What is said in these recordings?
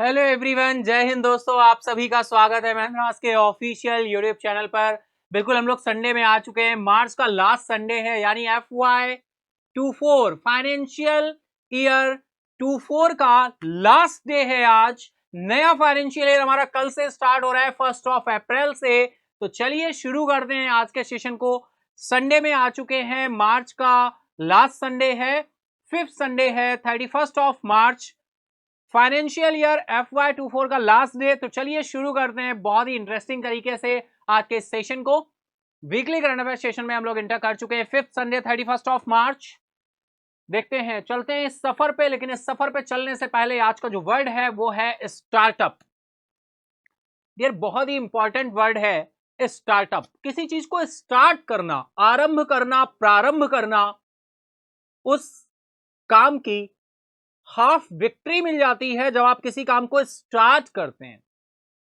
Hello everyone, जय हिंद दोस्तों। आप सभी का स्वागत है महेंद्रनाथ के ऑफिशियल यूट्यूब चैनल पर। बिल्कुल हम लोग संडे में आ चुके हैं। मार्च का लास्ट संडे है, यानी FY24 फाइनेंशियल ईयर 24 का लास्ट डे है आज। नया फाइनेंशियल ईयर हमारा कल से स्टार्ट हो रहा है, 1 अप्रैल से। तो चलिए शुरू करते हैं आज के सेशन को। संडे में आ चुके हैं, मार्च का लास्ट संडे है, 5th संडे है, 31 मार्च, फाइनेंशियल ईयर FY24 का लास्ट डे। तो चलिए शुरू करते हैं बहुत ही इंटरेस्टिंग तरीके से आज के सेशन को। वीकली करंट अफेयर सेशन में हम लोग इंटर कर चुके हैं। 5th संडे 31 मार्च, देखते हैं, चलते हैं इस सफर पे। लेकिन इस सफर पे चलने से पहले आज का जो वर्ड है वो है स्टार्टअप। डियर, बहुत ही इंपॉर्टेंट वर्ड है स्टार्टअप। किसी चीज को स्टार्ट करना, आरंभ करना, प्रारंभ करना, उस काम की हाफ विक्ट्री मिल जाती है जब आप किसी काम को स्टार्ट करते हैं।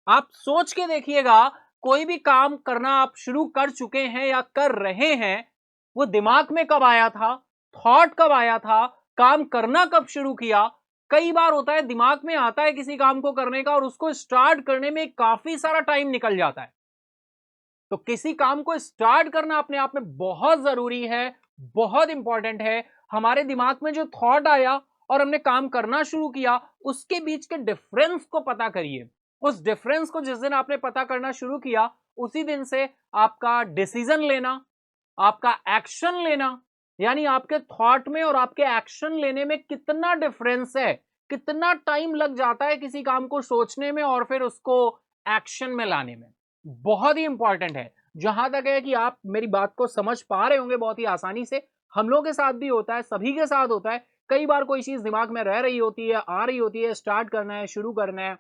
आप सोच के देखिएगा, कोई भी काम करना आप शुरू कर चुके हैं या कर रहे हैं, वो दिमाग में कब आया था, थॉट कब आया था, काम करना कब शुरू किया। कई बार होता है दिमाग में आता है किसी काम को करने का और उसको स्टार्ट करने में काफी सारा टाइम निकल जाता है। तो किसी काम को स्टार्ट करना अपने आप में बहुत जरूरी है, बहुत इंपॉर्टेंट है। हमारे दिमाग में जो थॉट आया और हमने काम करना शुरू किया, उसके बीच के डिफरेंस को पता करिए। उस डिफरेंस को जिस दिन आपने पता करना शुरू किया, उसी दिन से आपका डिसीजन लेना, आपका एक्शन लेना, यानी आपके थॉट में और आपके एक्शन लेने में कितना डिफरेंस है, कितना टाइम लग जाता है किसी काम को सोचने में और फिर उसको एक्शन में लाने में, बहुत ही इंपॉर्टेंट है। जहां तक है कि आप मेरी बात को समझ पा रहे होंगे बहुत ही आसानी से, हम लोग के साथ भी होता है, सभी के साथ होता है। कई बार कोई चीज दिमाग में रह रही होती है, आ रही होती है, स्टार्ट करना है, शुरू करना है,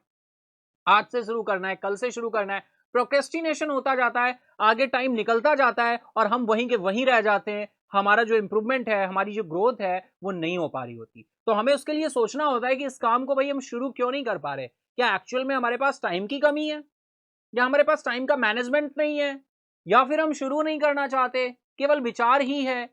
आज से शुरू करना है, कल से शुरू करना है, प्रोक्रेस्टिनेशन होता जाता है, आगे टाइम निकलता जाता है और हम वहीं के वहीं रह जाते हैं। हमारा जो इंप्रूवमेंट है, हमारी जो ग्रोथ है, वो नहीं हो पा रही होती। तो हमें उसके लिए सोचना होता है कि इस काम को भाई हम शुरू क्यों नहीं कर पा रहे। क्या एक्चुअल में हमारे पास टाइम की कमी है, या हमारे पास टाइम का मैनेजमेंट नहीं है, या फिर हम शुरू नहीं करना चाहते, केवल विचार ही है।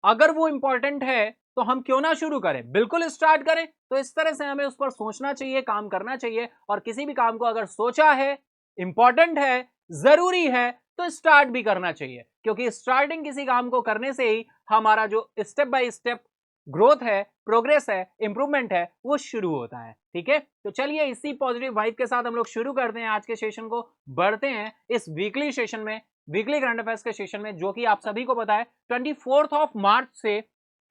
अगर वो इंपॉर्टेंट है तो हम क्यों ना शुरू करें, बिल्कुल स्टार्ट करें। तो इस तरह से हमें उस पर सोचना चाहिए, काम करना चाहिए। और किसी भी काम को अगर सोचा है, इंपॉर्टेंट है, जरूरी है, तो स्टार्ट भी करना चाहिए। क्योंकि स्टार्टिंग किसी काम को करने से ही हमारा जो स्टेप बाय स्टेप ग्रोथ है, प्रोग्रेस है, इंप्रूवमेंट है, वो शुरू होता है। ठीक है, तो चलिए इसी पॉजिटिव वाइब के साथ हम लोग शुरू करते हैं आज के सेशन को। बढ़ते हैं इस वीकली सेशन में, वीकली करंट अफेयर्स के सेशन में, जो कि आप सभी को पता है 24 मार्च से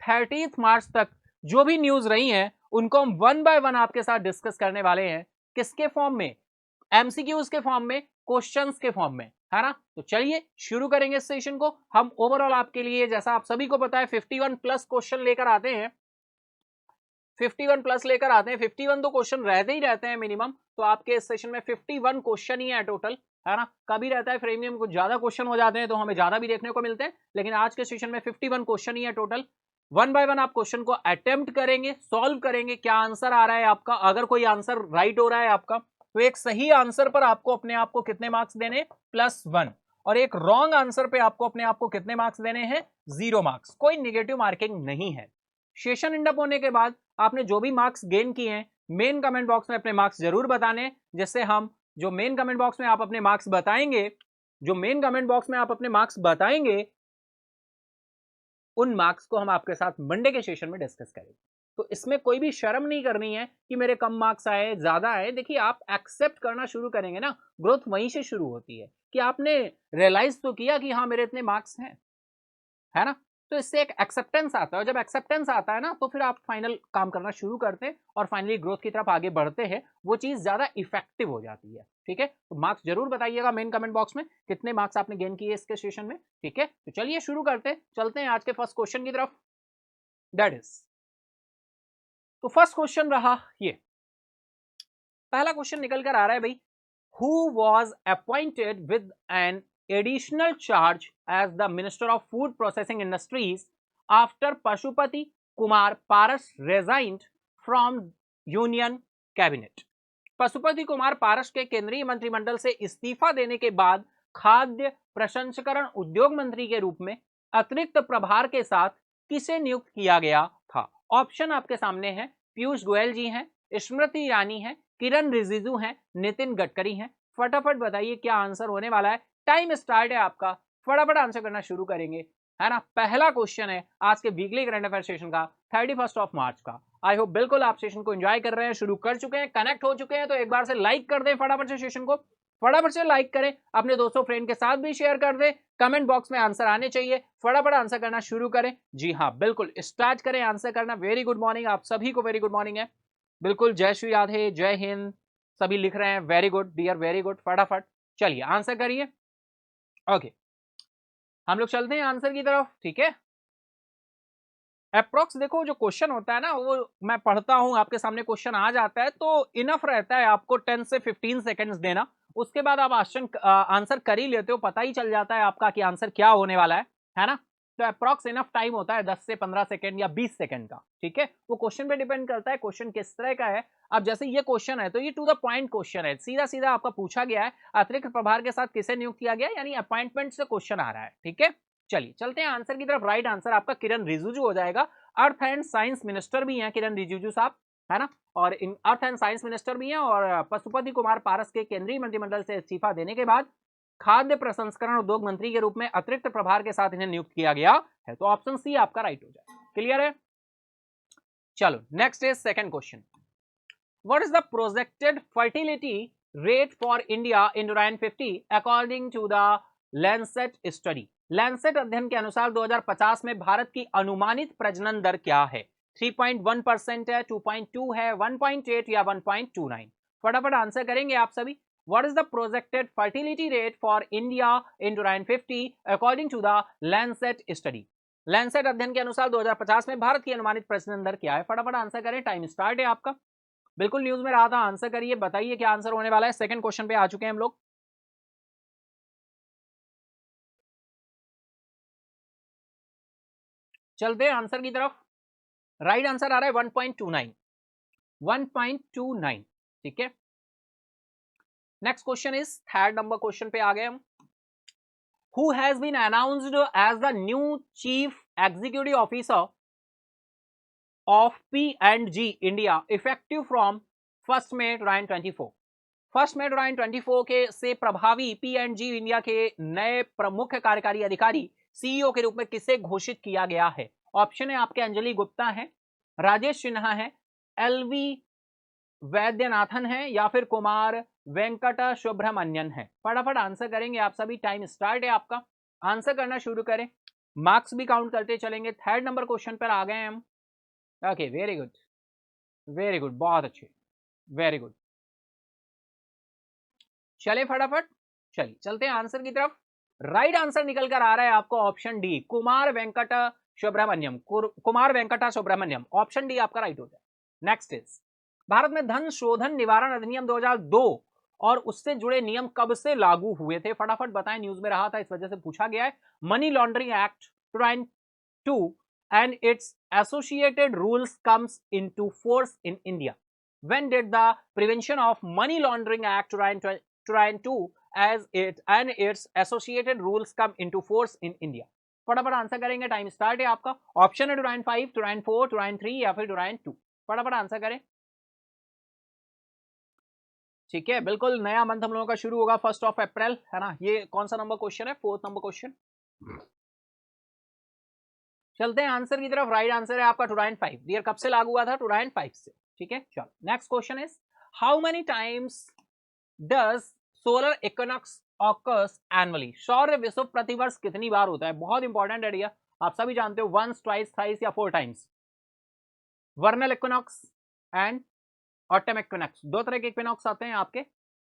30 मार्च तक जो भी न्यूज रही हैं उनको हम वन बाय वन आपके साथ डिस्कस करने वाले हैं। किसके फॉर्म में? एमसीक्यूज के फॉर्म में, क्वेश्चंस के फॉर्म में, है ना। तो चलिए शुरू करेंगे इस सेशन को। हम ओवरऑल आपके लिए, जैसा आप सभी को पता है, 51 प्लस क्वेश्चन लेकर आते हैं। 51 प्लस लेकर आते हैं। 51 तो क्वेश्चन रहते ही रहते हैं मिनिमम। तो आपके इस सेशन में 51 क्वेश्चन ही है टोटल, है ना। कभी रहता है प्रीमियम कुछ ज्यादा क्वेश्चन हो जाते हैं तो हमें ज्यादा भी देखने को मिलते हैं, लेकिन आज के सेशन में 51 क्वेश्चन ही है टोटल। वन बाय वन आप क्वेश्चन को अटेम्प्ट करेंगे, सॉल्व करेंगे। क्या आंसर आ रहा है आपका, अगर कोई आंसर राइट हो रहा है आपका, तो एक सही आंसर पर आपको अपने आप को कितने मार्क्स देने? +1। और एक रॉन्ग आंसर पे आपको अपने आप को कितने मार्क्स देने हैं? 0 मार्क्स। कोई निगेटिव मार्किंग नहीं है। सेशन एंड अप होने के बाद आपने जो भी मार्क्स गेन किए हैं, मेन कमेंट बॉक्स में अपने मार्क्स जरूर बताने, जिससे हम, जो मेन कमेंट बॉक्स में आप अपने मार्क्स बताएंगे, जो मेन कमेंट बॉक्स में आप अपने मार्क्स बताएंगे, उन मार्क्स को हम आपके साथ मंडे के सेशन में डिस्कस करेंगे। तो इसमें कोई भी शर्म नहीं करनी है कि मेरे कम मार्क्स आए, ज्यादा आए। देखिए, आप एक्सेप्ट करना शुरू करेंगे ना, ग्रोथ वहीं से शुरू होती है कि आपने रियलाइज तो किया कि हाँ मेरे इतने मार्क्स हैं, है ना। तो इससे एक एक्सेप्टेंस आता है, और जब एक्सेप्टेंस आता है ना, तो फिर आप फाइनल काम करना शुरू करते हैं और फाइनली ग्रोथ की तरफ आगे बढ़ते हैं। वो चीज ज्यादा इफेक्टिव हो जाती है। ठीक है, तो मार्क्स जरूर बताइएगा मेन कमेंट बॉक्स में, कितने मार्क्स आपने गेन किए इसके सेशन में। ठीक है, तो चलिए शुरू करते हैं, चलते हैं आज के फर्स्ट क्वेश्चन की तरफ। दैट इज, तो फर्स्ट क्वेश्चन रहा ये, पहला क्वेश्चन निकल कर आ रहा है भाई, who was appointed with an additional charge as the Minister of Food Processing Industries after Pashupati Kumar Paras resigned from Union Cabinet। Pashupati Kumar Paras के केंद्रीय मंत्रिमंडल से इस्तीफा देने के बाद खाद्य प्रसंस्करण उद्योग मंत्री के रूप में अतिरिक्त प्रभार के साथ किसे नियुक्त किया गया था? ऑप्शन आपके सामने है। पीयूष गोयल जी हैं, स्मृति ईरानी है, किरण रिजिजू है, नितिन गडकरी है। फटाफट बताइए क्या आंसर होने वाला है। टाइम स्टार्ट है आपका, फटाफट आंसर करना शुरू करेंगे, है ना। पहला क्वेश्चन है आज के वीकली करंट अफेयर सेशन का 31 मार्च का। आई होप बिल्कुल आप सेशन को एंजॉय कर रहे हैं, शुरू कर चुके हैं, कनेक्ट हो चुके हैं, तो एक बार से लाइक कर दें फटाफट से सेशन को, फटाफट से लाइक करें, अपने दोस्तों फ्रेंड के साथ भी शेयर कर दें। कमेंट बॉक्स में आंसर आने चाहिए, फटाफट आंसर करना शुरू करें। जी हाँ बिल्कुल स्टार्ट करें आंसर करना। वेरी गुड मॉर्निंग आप सभी को, वेरी गुड मॉर्निंग है बिल्कुल। जय श्री राधे, जय हिंद, सभी लिख रहे हैं, very good dear, very good. फटाफट चलिए आंसर करिए। ओके हम लोग चलते हैं आंसर की तरफ, ठीक है। अप्रोक्स देखो जो क्वेश्चन होता है ना, वो मैं पढ़ता हूं आपके सामने, क्वेश्चन आ जाता है तो इनफ रहता है आपको 10 से 15 सेकंड्स देना, उसके बाद आप आंसर कर ही लेते हो, पता ही चल जाता है आपका कि आंसर क्या होने वाला है ना। तो अप्रोक्स इनफ टाइम होता है 10 से 15 सेकंड या 20 सेकंड का, ठीक है। वो क्वेश्चन पे डिपेंड करता है क्वेश्चन किस तरह का है। अब जैसे ये क्वेश्चन है तो ये टू द पॉइंट क्वेश्चन है, सीधा सीधा आपका पूछा गया है अतिरिक्त प्रभार के साथ किसे नियुक्त किया गया, यानी अपॉइंटमेंट से क्वेश्चन आ रहा है, ठीक है। चलिए चलते हैं आंसर की तरफ। राइट आंसर आपका किरण रिजिजू हो जाएगा। अर्थ एंड साइंस मिनिस्टर भी हैं किरण रिजिजू साहब, है ना, और इन अर्थ एंड साइंस मिनिस्टर भी हैं, और पशुपति कुमार पारस के केंद्रीय मंत्रिमंडल से इस्तीफा देने के बाद खाद्य प्रसंस्करण उद्योग मंत्री के रूप में अतिरिक्त प्रभार के साथ इन्हें नियुक्त किया गया है। तो ऑप्शन सी आपका राइट हो जाएगा। क्लियर है। चलो next is second question. What is the projected fertility rate for India in 2050 according to the Lancet study. Lancet अध्ययन के अनुसार 2050 में भारत की अनुमानित प्रजनन दर क्या है। 3.1% है, 2.2 है, 1.8 या 1.29। फटाफट आंसर करेंगे आप सभी। What is the projected fertility rate for India in 2050 according to the Lancet study? Lancet अध्ययन के अनुसार 2050 में भारत की अनुमानित प्रजनन दर क्या है। फटाफट आंसर करें, टाइम स्टार्ट है आपका। बिल्कुल न्यूज में रहा था, आंसर करिए, बताइए क्या आंसर होने वाला है। सेकंड क्वेश्चन पे आ चुके हैं हम लोग। चलते हैं आंसर की तरफ। राइट आंसर आ रहा है 1.29, 1.29, ठीक है। Next question is third number question पे आ गए हम। Who has been announced as the new chief executive officer of P&G India effective from 1st May 2024? 1st May 2024 के से प्रभावी P&G इंडिया के नए प्रमुख कार्यकारी अधिकारी सीईओ के रूप में किसे घोषित किया गया है। ऑप्शन है आपके अंजलि गुप्ता है, राजेश सिन्हा है, एलवी वैद्यनाथन है, या फिर कुमार वेंकटा सुब्रमण्यन है। फटाफट आंसर करेंगे आप सभी, टाइम स्टार्ट है आपका, आंसर करना शुरू करें, मार्क्स भी काउंट करते चलेंगे। थर्ड नंबर क्वेश्चन पर आ गए हैं हम। Okay very good, very good, बहुत अच्छे, वेरी गुड। चले फटाफट, चलिए चलते हैं आंसर की तरफ। राइट आंसर निकल कर आ रहा है आपको option D, Kumar Venkata Subramaniam, Kumar Venkata Subramaniam, option D आपका राइट हो जाए। नेक्स्ट इज, भारत में धन शोधन निवारण अधिनियम 2002 और उससे जुड़े नियम कब से लागू हुए थे। फटाफट बताएं, न्यूज में रहा था इस वजह से पूछा गया है। Money laundering act 2002 and its associated rules comes into force in India. When did the Prevention of Money Laundering Act 2002 as it and its associated rules come into force in India? फटाफट answer करेंगे, time start है आपका। Option है 2005, 2004, 2003 या फिर 2002। फटाफट answer करें, ठीक है। बिल्कुल नया मंथ हम लोगों का शुरू होगा 1 अप्रैल, है ना। ये कौन सा नंबर क्वेश्चन है, 4th नंबर क्वेश्चन। चलते हैं आंसर की तरफ। राइट आंसर है आपका 2005। डियर कब से लागू हुआ था, 2005 से, ठीक है। चलो next question is, how many times does solar equinox occurs annually. सौर विषुव प्रतिवर्ष कितनी बार होता है। बहुत इंपॉर्टेंट है डियर, आप सभी जानते हो, वंस, ट्वाइस, थ्राइस या 4 times. वर्नल equinox and autumn equinox, दो तरह के इक्विनॉक्स आते हैं आपके,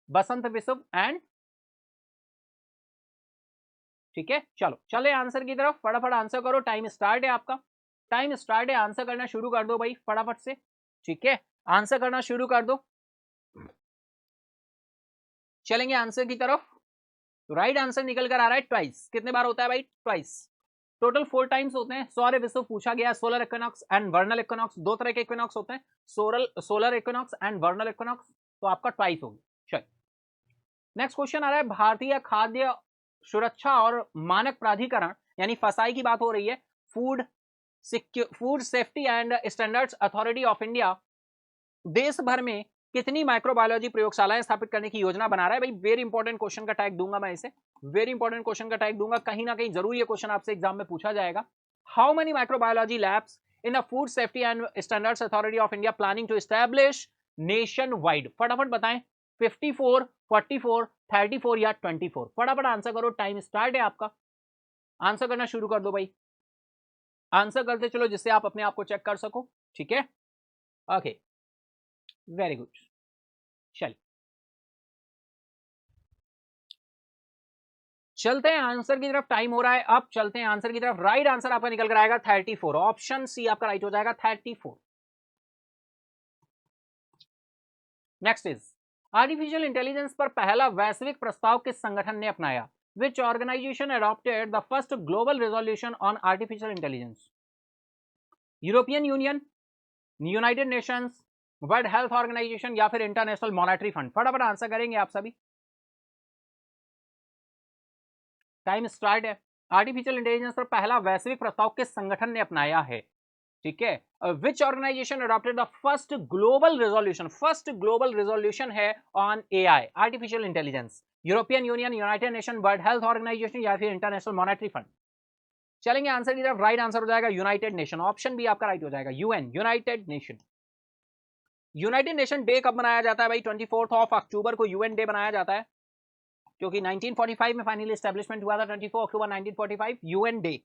बसंत विषुव एंड, ठीक है। चलो चले आंसर की तरफ, फटाफट आंसर करो, टाइम स्टार्ट है आपका, टाइम स्टार्ट है, आंसर करना शुरू कर दो भाई फटाफट से, ठीक है। आंसर करना शुरू कर दो, चलेंगे आंसर की तरफ। तो राइट आंसर निकल कर आ रहा है ट्वाइस। कितने बार होता है भाई, ट्वाइस। टोटल 4 टाइम्स होते हैं। सौर विषुव पूछा गया, सोलर इक्विनॉक्स एंड वर्नल इक्विनॉक्स, दो तरह के इक्विनॉक्स होते हैं, सोलर इक्विनॉक्स एंड वर्नल इक्विनॉक्स, तो आपका ट्वाइस होगी। चलिए नेक्स्ट क्वेश्चन आ रहा है, भारतीय खाद्य सुरक्षा और मानक प्राधिकरण यानी फसाई की बात हो रही है, food safety and standards authority of India देश भर में कितनी माइक्रोबायोलॉजी प्रयोगशालाएं स्थापित करने की योजना बना रहा है? भाई वेरी इंपॉर्टेंट क्वेश्चन का टैग दूंगा मैं इसे, वेरी इंपॉर्टेंट क्वेश्चन का टैग दूंगा, कहीं ना कहीं जरूर ये क्वेश्चन आपसे एग्जाम में पूछा जाएगा। How many microbiology labs in the food safety and standards authority of India planning to establish nationwide? फटाफट बताएं, 54, 44, 34 या 24? फटाफट आंसर करो, टाइम स्टार्ट है आपका, आंसर करना शुरू कर दो भाई, आंसर करते चलो जिससे आप अपने आप को चेक कर सको। ठीक है, ओके, वेरी गुड। चलिए चलते हैं आंसर की तरफ, टाइम हो रहा है, अब चलते हैं आंसर की तरफ। राइट आंसर आपका निकल कर आएगा 34, ऑप्शन सी आपका राइट हो जाएगा 34। नेक्स्ट इज आर्टिफिशियल इंटेलिजेंस पर पहला वैश्विक प्रस्ताव किस संगठन ने अपनाया? Which organization adopted the first global resolution on artificial intelligence? European Union, United Nations, World Health Organization या फिर इंटरनेशनल मॉनेटरी फंड? फटाफट आंसर करेंगे आप सभी, टाइम स्टार्ट है। आर्टिफिशियल इंटेलिजेंस पर पहला वैश्विक प्रस्ताव किस संगठन ने अपनाया है? ठीक है, which organization adopted the first global resolution? First global resolution है on AI, artificial intelligence. European Union, United Nation, World Health Organization या फिर इंटरनेशनल मॉनेटरी फंड? चलेंगे आंसर की तरफ, राइट आंसर हो जाएगा यूनाइटेड नेशन, ऑप्शन बी आपका right हो जाएगा, UN, United Nation. United Nation day कब मनाया जाता है भाई? 24 अक्टूबर को यूएन डे मनाया जाता है, क्योंकि 1945 में फाइनली एस्टेब्लिशमेंट हुआ था, 24 अक्टूबर 1945 UN day.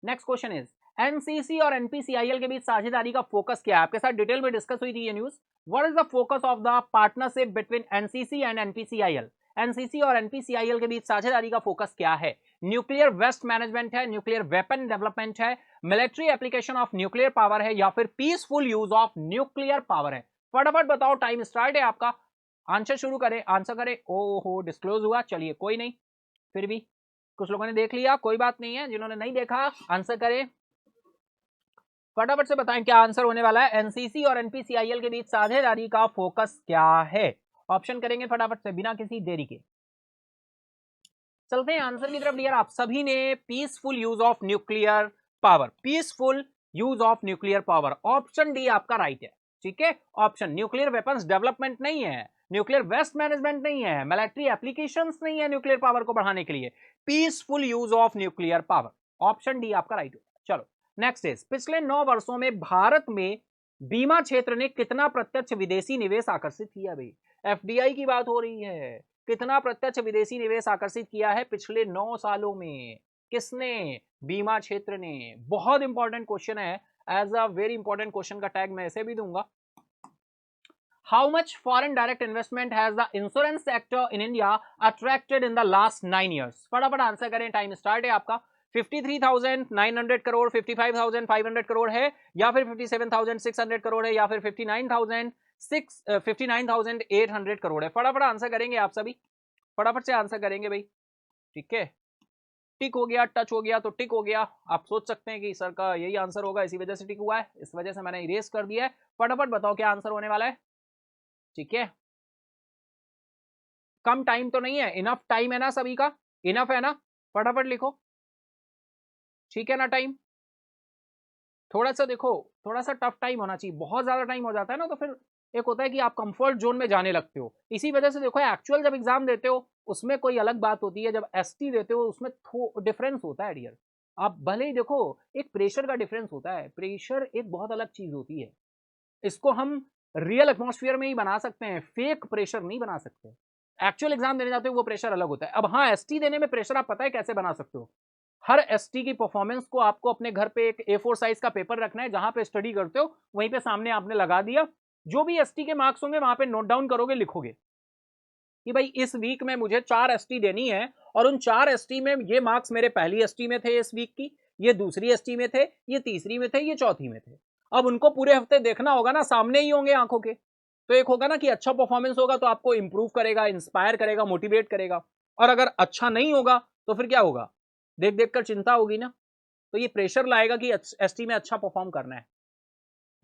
Next question is NCC और एनपीसीआईएल के बीच साझेदारी का फोकस क्या है? आपके साथ डिटेल में डिस्कस हुई थी ये news. What is the focus of the partnership between NCC and NPCIL? NCC और एनपीसीआईएल के बीच साझेदारी का फोकस क्या है? न्यूक्लियर वेस्ट मैनेजमेंट है, न्यूक्लियर वेपन डेवलपमेंट है, military application of nuclear power है या फिर peaceful use of nuclear power है? फटाफट बताओ, टाइम स्टार्ट है आपका, आंसर शुरू करें, आंसर करें। ओहो, डिस्क्लोज हुआ, चलिए कोई नहीं, फिर भी कुछ लोगों ने देख लिया, कोई बात नहीं है, जिन्होंने नहीं देखा आंसर करें, फटाफट से बताएं क्या आंसर होने वाला है। एनसीसी और एनपीसीआईएल के बीच साझेदारी का फोकस क्या है? ऑप्शन करेंगे फटाफट से बिना किसी देरी के। चलते हैं आंसर की तरफ डियर। आप सभी ने peaceful use of nuclear power, peaceful use of nuclear power, option D आपका राइट है। ठीक है, ऑप्शन न्यूक्लियर वेपन्स डेवलपमेंट नहीं है, न्यूक्लियर वेस्ट मैनेजमेंट नहीं है, मिलिट्री एप्लीकेशंस नहीं है न्यूक्लियर पावर को बढ़ाने के लिए, peaceful use of nuclear power, option D आपका राइट होगा। चलो नेक्स्ट इज पिछले 9 वर्षों में भारत में बीमा क्षेत्र ने कितना प्रत्यक्ष विदेशी निवेश आकर्षित किया? भाई एफडीआई की बात हो रही है, कितना प्रत्यक्ष विदेशी निवेश आकर्षित किया है पिछले 9 सालों में? किसने? बीमा क्षेत्र ने। बहुत इंपॉर्टेंट क्वेश्चन है, as a very important question का टैग मैं ऐसे भी दूंगा। How much foreign direct investment has the insurance sector in India attracted in the last 9 years? फटाफट आंसर करें, टाइम स्टार्ट है आपका। 53,900 करोड़, 55,500 करोड़ है या फिर 57,600 करोड़ है या फिर 59,800 करोड़ है? फटाफट आंसर करेंगे आप सभी, फटाफट से आंसर करेंगे भाई। ठीक है, टिक हो गया, टच हो गया तो टिक हो गया। आप सोच सकते हैं कि सर का यही आंसर होगा, इसी वजह से टिक हुआ है, इस वजह से मैंने इरेज कर दिया है। फटाफट बताओ क्या आंसर होने वाला है। ठीक है, कम टाइम तो नहीं है, इनफ टाइम है ना सभी का, इनफ है ना? फटाफट लिखो, ठीक है ना? टाइम थोड़ा सा देखो, थोड़ा सा टफ टाइम होना चाहिए, बहुत ज्यादा टाइम हो जाता है ना तो फिर एक होता है कि आप कंफर्ट जोन में जाने लगते हो। इसी वजह से देखो, एक्चुअल जब एग्जाम देते हो उसमें कोई अलग बात होती है, जब एसटी देते हो उसमें डिफरेंस होता है डियर। आप भले ही देखो, एक प्रेशर का डिफरेंस होता है, प्रेशर एक बहुत अलग चीज होती है, इसको हम रियल एटमॉस्फेयर में ही बना सकते हैं, फेक प्रेशर नहीं बना सकते। एक्चुअल एग्जाम देने जाते हो वो प्रेशर अलग होता है। अब हाँ, एसटी देने में प्रेशर आप पता है कैसे बना सकते हो? हर एसटी की परफॉर्मेंस को आपको अपने घर पे एक A4 साइज का पेपर रखना है, जहां पे स्टडी करते हो वहीं पे सामने आपने लगा दिया, जो भी एसटी के मार्क्स होंगे वहां पे नोट डाउन करोगे, लिखोगे कि भाई इस वीक में मुझे 4 एसटी देनी है और उन 4 एसटी में ये मार्क्स मेरे पहली एसटी में थे इस वीक की, ये दूसरी एसटी में थे, ये तीसरी में थे, ये चौथी में थे। अब उनको पूरे हफ्ते देखना होगा ना, सामने ही होंगे आंखों के, तो एक होगा ना कि अच्छा परफॉर्मेंस होगा तो आपको इंप्रूव करेगा, इंस्पायर करेगा, मोटिवेट करेगा। और अगर अच्छा नहीं होगा तो फिर क्या होगा? देख देख कर चिंता होगी ना, तो ये प्रेशर लाएगा कि एसटी में अच्छा परफॉर्म करना है,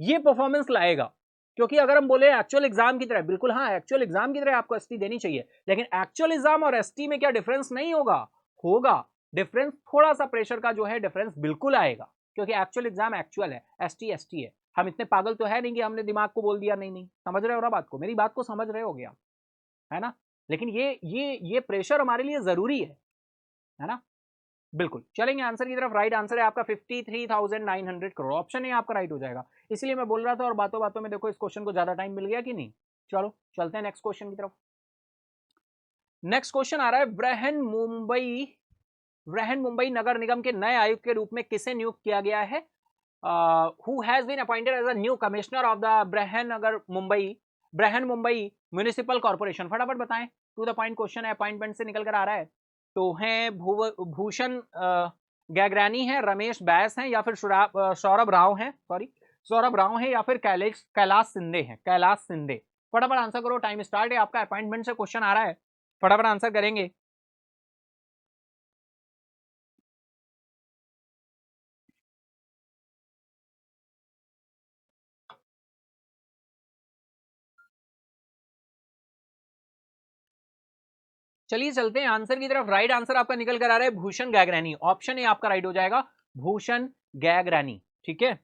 ये परफॉर्मेंस लाएगा। क्योंकि अगर हम बोले एक्चुअल एग्जाम की तरह, बिल्कुल हाँ, एक्चुअल एग्जाम की तरह आपको एसटी देनी चाहिए, लेकिन एक्चुअल एग्जाम और एसटी में क्या डिफरेंस नहीं होगा? होगा डिफरेंस, थोड़ा सा प्रेशर का जो है डिफरेंस बिल्कुल आएगा, क्योंकि एक्चुअल एग्जाम एक्चुअल है, एसटी एसटी है। हम इतने पागल तो है नहीं कि हमने दिमाग को बोल दिया नहीं नहीं, समझ रहे हो ना बात को, मेरी बात को समझ रहे हो गया, है ना। लेकिन ये प्रेशर हमारे लिए जरूरी है ना। बिल्कुल चलेंगे आंसर की तरफ। राइट आंसर है आपका 53,900 करोड़, ऑप्शन ए आपका राइट हो जाएगा। इसलिए मैं बोल रहा था और बातों बातों में देखो इस क्वेश्चन को ज्यादा टाइम मिल गया कि नहीं। चलो चलते हैं नेक्स्ट क्वेश्चन की तरफ। नेक्स्ट क्वेश्चन आ रहा है, ब्रहन मुंबई नगर निगम के नए आयुक्त के रूप में किसे नियुक्त किया गया है? Who has been appointed as a new commissioner of the Brihan Mumbai municipal corporation? फटाफट बताएं, टू द पॉइंट क्वेश्चन है, अपॉइंटमेंट से निकल कर आ रहा है। तो हैं भूषण गैगरानी है, रमेश बैस हैं, या फिर सौरभ राव हैं, सौरभ राव हैं, या फिर कैलाश सिंधे हैं, कैलाश सिंधे। फटाफट आंसर करो, टाइम स्टार्ट है आपका, अपॉइंटमेंट से क्वेश्चन आ रहा है, फटाफट आंसर करेंगे। चलिए चलते हैं आंसर की तरफ। राइट आंसर आपका निकल कर आ रहा है भूषण गैगरानी, ऑप्शन ए आपका राइट हो जाएगा, भूषण गैगरानी। ठीक है,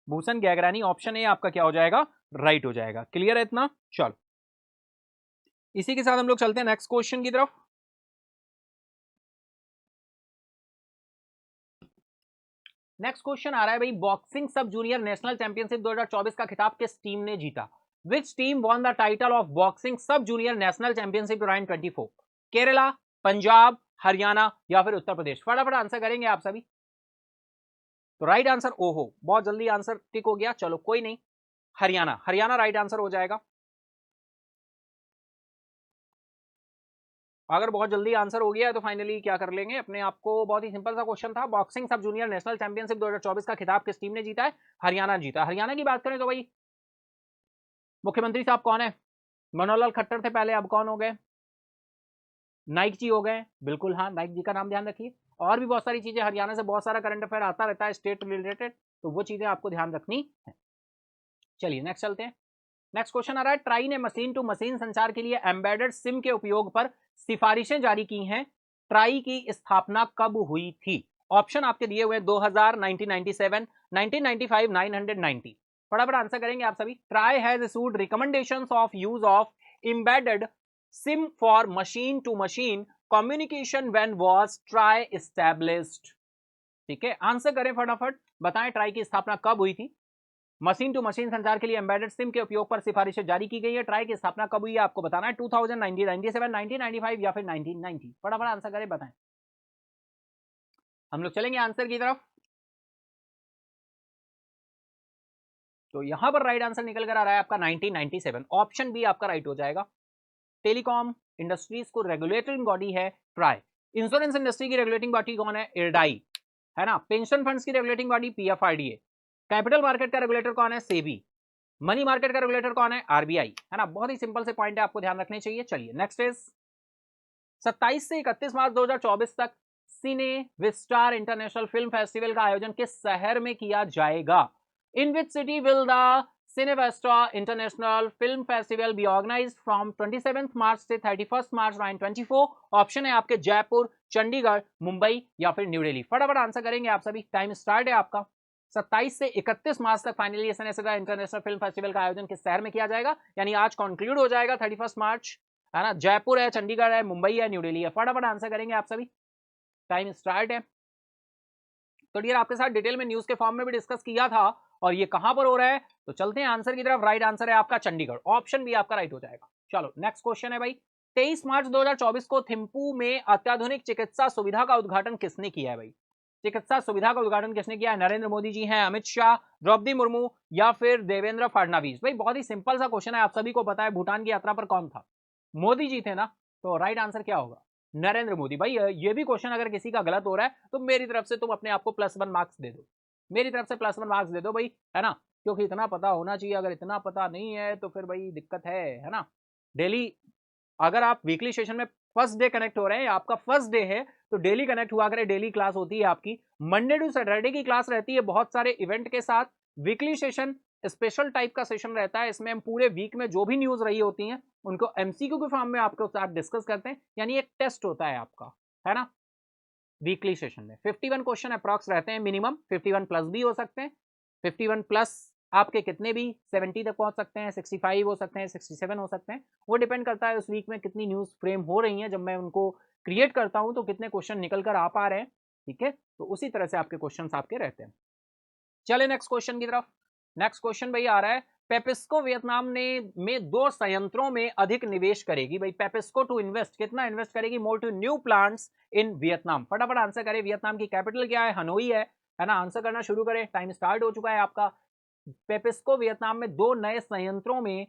भूषण गैगरानी, ऑप्शन ए आपका क्या हो जाएगा, राइट हो जाएगा। क्लियर है इतना? चलो इसी के साथ हम लोग चलते हैं नेक्स्ट क्वेश्चन की तरफ। नेक्स्ट क्वेश्चन आ रहा है भाई, बॉक्सिंग सब जूनियर नेशनल चैंपियनशिप 2024 का खिताब किस टीम ने जीता? Which team won the title of boxing सब junior national championship 2024? Kerala, Punjab, Haryana या फिर उत्तर प्रदेश? फटाफट आंसर करेंगे आप सभी। तो राइट आंसर, ओहो बहुत जल्दी आंसर टिक हो गया, चलो कोई नहीं, हरियाणा, हरियाणा राइट आंसर हो जाएगा। अगर बहुत जल्दी आंसर हो गया तो फाइनली क्या कर लेंगे अपने आप को, बहुत ही सिंपल सा क्वेश्चन था, बॉक्सिंग सब जूनियर नेशनल चैंपियनशिप 2024 का खिताब किस टीम ने जीता है? हरियाणा जीता। हरियाणा की बात करें तो भाई मुख्यमंत्री साहब कौन है? मनोहर लाल खट्टर थे पहले, अब कौन हो गए? नाइक जी हो गए, बिल्कुल हाँ, नाइक जी का नाम ध्यान रखिए। और भी बहुत सारी चीजें, हरियाणा से बहुत सारा करंट अफेयर आता रहता है स्टेट रिलेटेड, तो वो चीजें आपको ध्यान रखनी है। चलिए नेक्स्ट चलते हैं। नेक्स्ट क्वेश्चन आ रहा है, ट्राई ने मशीन टू मशीन संचार के लिए एम्बेडेड सिम के उपयोग पर सिफारिशें जारी की हैं। ट्राई की स्थापना कब हुई थी? ऑप्शन आपके दिए हुए 2000, 1997, 1995, 990। फटाफट आंसर करेंगे आप सभी। TRAI has issued recommendations of use of embedded SIM for machine to machine communication when was TRAI established? ठीक है, आंसर करें फटाफट, बताएं ट्राई की स्थापना कब हुई थी? मशीन टू मशीन संचार के लिए एम्बेडेड सिम के उपयोग पर सिफारिशें जारी की गई है। ट्राई की स्थापना कब हुई है आपको बताना है, 2000, 1997, 1995 या फिर 1990? फटाफट आंसर करें, बताएं। हम लोग चलेंगे आंसर की तरफ। तो यहां पर राइट आंसर निकल कर आ रहा है आपका 1997, ऑप्शन बी आपका राइट हो जाएगा। टेलीकॉम इंडस्ट्रीज को रेगुलेटिंग बॉडी है ट्राई। इंश्योरेंस इंडस्ट्री की रेगुलेटिंग बॉडी कौन है? इरडाई, है ना। पेंशन फंड्स की regulating body PFRDA. Capital market का रेगुलेटर कौन है? सेबी। मनी मार्केट का रेगुलेटर कौन है? आरबीआई, है ना। बहुत ही सिंपल से पॉइंट है, आपको ध्यान रखने चाहिए। चलिए नेक्स्ट इज 27 से 31 मार्च 2024 तक Cinevesta international film festival का आयोजन किस शहर में किया जाएगा? In which city will the Cinevesta international film festival be organized from 27 March से 31 मार्च 2024? ऑप्शन है आपके जयपुर, चंडीगढ़, मुंबई या फिर न्यू दिल्ली। फटाफट आंसर करेंगे आप सभी, टाइम स्टार्ट है आपका। 27 से 31 मार्च तक फाइनली सिनेवेस्टा इंटरनेशनल फिल्म फेस्टिवल का आयोजन किस शहर में किया जाएगा? यानी आज कंक्लूड हो जाएगा 31 मार्च, है ना। जयपुर है, चंडीगढ़ है, मुंबई है, न्यू दिल्ली है। फटाफट आंसर करेंगे आप सभी, टाइम स्टार्ट है। तो डियर आपके साथ डिटेल में न्यूज के फॉर्म में भी डिस्कस किया था, और ये कहां पर हो रहा है, तो चलते हैं आंसर की तरफ। राइट आंसर है आपका चंडीगढ़, ऑप्शन भी आपका राइट हो जाएगा। चलो नेक्स्ट क्वेश्चन है भाई, 23 मार्च 2024 को थिम्पू में अत्याधुनिक चिकित्सा सुविधा का उद्घाटन किसने किया है भाई? चिकित्सा सुविधा का उद्घाटन किसने किया है? नरेंद्र मोदी जी हैं, अमित शाह, द्रौपदी मुर्मू या फिर देवेंद्र फडणवीस? भाई बहुत ही सिंपल सा क्वेश्चन है, आप सभी को पता है भूटान की यात्रा पर कौन था? मोदी जी थे ना। तो राइट आंसर क्या होगा? नरेंद्र मोदी। भाई ये भी क्वेश्चन अगर किसी का गलत हो रहा है तो मेरी तरफ से तुम अपने आप को +1 मार्क्स दे दो, मेरी तरफ से +1 मार्क्स दे दो भाई, है ना। क्योंकि इतना पता होना चाहिए, अगर इतना पता नहीं है तो फिर भाई दिक्कत है ना। डेली अगर आप वीकली सेशन में फर्स्ट डे कनेक्ट हो रहे हैं, आपका फर्स्ट डे है, तो डेली कनेक्ट हुआ करें। डेली क्लास होती है आपकी, मंडे टू सैटरडे की क्लास रहती है बहुत सारे इवेंट के साथ। वीकली सेशन स्पेशल टाइप का सेशन रहता है, इसमें हम पूरे वीक में जो भी न्यूज रही होती हैं उनको एमसीक्यू के फॉर्म में आपके साथ डिस्कस करते हैं, यानी एक टेस्ट होता है आपका, है ना। वीकली सेशन में 51 क्वेश्चन अप्रॉक्स रहते हैं मिनिमम, 51 प्लस भी हो सकते हैं, 51 प्लस आपके कितने भी 70 तक पहुंच सकते हैं, 65 हो सकते हैं, 67 हो सकते हैं, वो डिपेंड करता है उस वीक में कितनी न्यूज़ फ्रेम हो रही हैं। जब मैं उनको क्रिएट करता हूं तो कितने क्वेश्चन निकल कर आ पा रहे हैं, ठीक है, तो उसी तरह से आपके क्वेश्चन आपके रहते हैं। चले नेक्स्ट क्वेश्चन की तरफ। नेक्स्ट क्वेश्चन भाई आ रहा है, पेप्सिको वियतनाम ने में 2 संयंत्रों में अधिक निवेश करेगी। भाई पेप्सिको टू इन्वेस्ट, कितना इन्वेस्ट करेगी more to new plants in Vietnam. फटाफट आंसर करें। वियतनाम की कैपिटल क्या है? हनोई है ना। आंसर करना शुरू करें, टाइम स्टार्ट हो चुका है आपका। पेप्सिको वियतनाम में 2 नए संयंत्रों में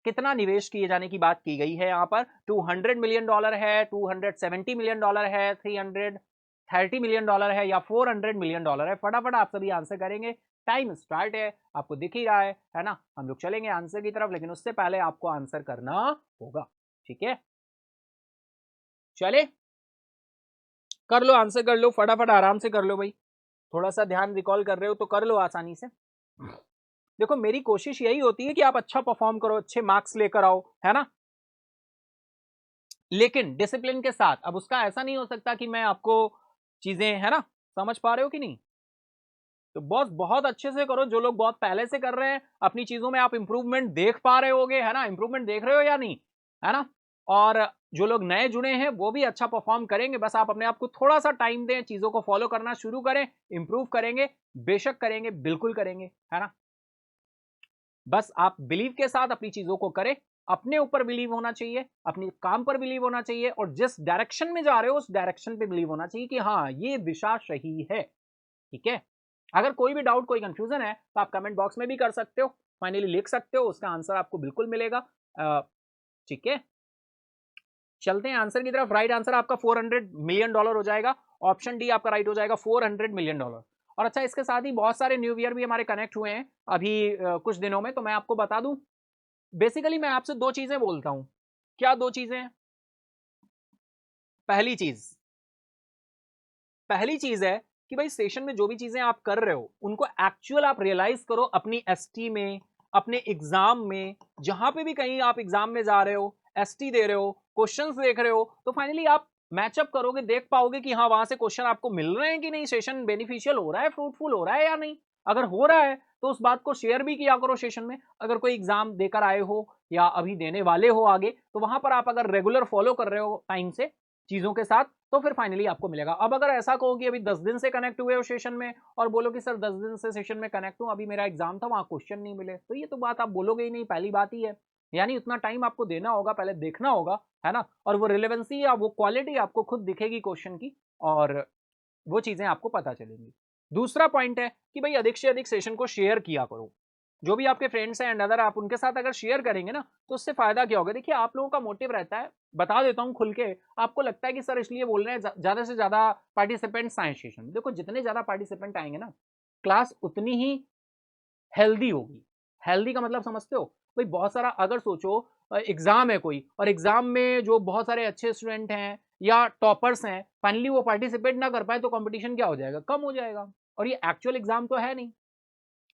कितना निवेश किए जाने की बात की गई है यहाँ पर? $200 मिलियन है, $270 मिलियन है, $330 मिलियन है या $400 मिलियन है? फटाफट आप सभी आंसर करेंगे, टाइम स्टार्ट है, आपको दिख ही रहा है ना। हम लोग चलेंगे आंसर की तरफ, लेकिन उससे पहले आपको आंसर करना होगा, ठीक है। चले कर लो, आंसर कर लो, फटाफट आराम से कर लो भाई। थोड़ा सा ध्यान रिकॉल कर रहे हो तो कर लो आसानी से। देखो मेरी कोशिश यही होती है कि आप अच्छा परफॉर्म करो, अच्छे मार्क्स लेकर आओ, है ना, लेकिन डिसिप्लिन के साथ। अब उसका ऐसा नहीं हो सकता कि मैं आपको चीजें, है ना, समझ पा रहे हो कि नहीं? तो बॉस बहुत अच्छे से करो। जो लोग बहुत पहले से कर रहे हैं अपनी चीजों में, आप इंप्रूवमेंट देख पा रहे होगे, है ना, इंप्रूवमेंट देख रहे हो या नहीं, है ना। और जो लोग नए जुड़े हैं वो भी अच्छा परफॉर्म करेंगे। बस आप अपने आप को थोड़ा सा टाइम दें, चीजों को फॉलो करना शुरू करें, इंप्रूव करेंगे, बेशक करेंगे, बिल्कुल करेंगे, है ना। बस आप बिलीव के साथ अपनी चीजों को करें। अपने ऊपर बिलीव होना चाहिए, अपने काम पर बिलीव होना चाहिए, और जिस डायरेक्शन में जा रहे हो उस डायरेक्शन पे बिलीव होना चाहिए कि हाँ ये दिशा सही है, ठीक है। अगर कोई भी डाउट, कोई कंफ्यूजन है तो आप कमेंट बॉक्स में भी कर सकते हो, फाइनली लिख सकते हो, उसका आंसर आपको बिल्कुल मिलेगा, ठीक है। चलते हैं आंसर की तरफ। राइट आंसर आपका $400 मिलियन हो जाएगा। ऑप्शन डी आपका राइट हो जाएगा, $400 मिलियन। और अच्छा, इसके साथ ही बहुत सारे न्यू ईयर भी हमारे कनेक्ट हुए हैं अभी कुछ दिनों में, तो मैं आपको बता दूं, बेसिकली मैं आपसे 2 चीजें बोलता हूं। क्या 2 चीजें हैं? पहली चीज, पहली चीज है कि भाई सेशन में जो भी चीजें आप कर रहे हो उनको एक्चुअल आप रियलाइज करो अपनी एसटी में, अपने एग्जाम में, जहां पे भी कहीं आप एग्जाम में जा रहे हो, एसटी दे रहे हो, क्वेश्चंस देख रहे हो, तो फाइनली आप मैचअप करोगे, देख पाओगे कि हाँ वहां से क्वेश्चन आपको मिल रहे हैं कि नहीं, सेशन बेनिफिशियल हो रहा है, फ्रूटफुल हो रहा है या नहीं। अगर हो रहा है तो उस बात को शेयर भी किया करो सेशन में। अगर कोई एग्जाम देकर आए हो या अभी देने वाले हो आगे, तो वहां पर आप अगर रेगुलर फॉलो कर रहे हो टाइम से चीजों के साथ, तो फिर फाइनली आपको मिलेगा। अब अगर ऐसा कहो कि अभी 10 दिन से कनेक्ट हुए हो सेशन में और बोलो कि सर 10 दिन से सेशन में कनेक्ट हूं, अभी मेरा एग्जाम था वहां क्वेश्चन नहीं मिले, तो ये तो बात आप बोलोगे ही नहीं, पहली बात ही है। यानी उतना टाइम आपको देना होगा, पहले देखना होगा, है ना, और वो रिलेवेंसी या वो क्वालिटी आपको खुद दिखेगी क्वेश्चन की, और वो चीजें आपको पता चलेंगी। दूसरा पॉइंट है कि भाई अधिक से अधिक सेशन को शेयर किया करो। जो भी आपके फ्रेंड्स हैं एंड अदर, आप उनके साथ अगर शेयर करेंगे ना, तो उससे फायदा क्या होगा? देखिए आप लोगों का मोटिव रहता है, बता देता हूं खुल के, आपको लगता है कि सर इसलिए बोल रहे हैं ज्यादा से ज्यादा पार्टिसिपेंट्स आए सेशन में। देखो जितने ज्यादा पार्टिसिपेंट आएंगे ना, क्लास उतनी ही हेल्दी होगी। हेल्दी का मतलब समझते हो? भाई बहुत सारा, अगर सोचो एग्जाम है कोई, और एग्जाम में जो बहुत सारे अच्छे स्टूडेंट हैं या टॉपर्स हैं, फाइनली वो पार्टिसिपेट ना कर पाए, तो कंपटीशन क्या हो जाएगा? कम हो जाएगा। और ये एक्चुअल एग्जाम तो है नहीं।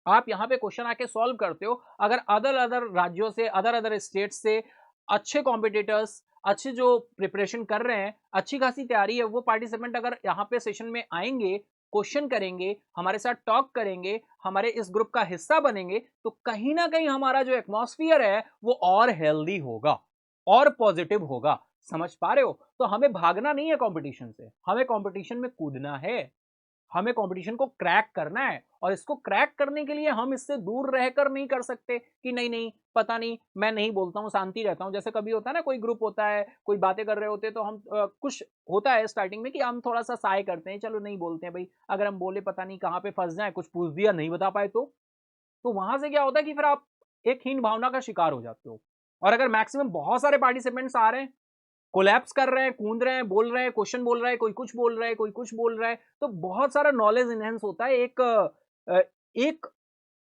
आप यहाँ पे क्वेश्चन आके सॉल्व करते हो। अगर अदर अदर राज्यों से, अदर अदर स्टेट से अच्छे कॉम्पिटिटर्स, अच्छे जो प्रिपरेशन कर रहे हैं, अच्छी खासी तैयारी है, वो पार्टिसिपेंट अगर यहाँ पे सेशन में आएंगे, क्वेश्चन करेंगे, हमारे साथ टॉक करेंगे, हमारे इस ग्रुप का हिस्सा बनेंगे, तो कहीं ना कहीं हमारा जो एटमॉस्फियर है वो और हेल्दी होगा और पॉजिटिव होगा। समझ पा रहे हो? तो हमें भागना नहीं है कंपटीशन से, हमें कंपटीशन में कूदना है, हमें कंपटीशन को क्रैक करना है। और इसको क्रैक करने के लिए हम इससे दूर रहकर नहीं कर सकते कि नहीं नहीं पता नहीं, मैं नहीं बोलता हूँ, शांति रहता हूँ। जैसे कभी होता है ना, कोई ग्रुप होता है, कोई बातें कर रहे होते हैं, तो हम कुछ होता है स्टार्टिंग में कि हम थोड़ा सा साय करते हैं, चलो नहीं बोलते हैं भाई, अगर हम बोले पता नहीं कहाँ पे फंस जाए, कुछ पूछ दिया नहीं बता पाए तो वहां से क्या होता है कि फिर आप एक हीन भावना का शिकार हो जाते हो। और अगर मैक्सिमम बहुत सारे पार्टिसिपेंट्स आ रहे हैं, कोलैप्स कर रहे हैं, कूद रहे हैं, बोल रहे हैं, क्वेश्चन बोल रहा है, कोई कुछ बोल रहा है, कोई कुछ बोल रहा है, तो बहुत सारा नॉलेज इनहेंस होता है। एक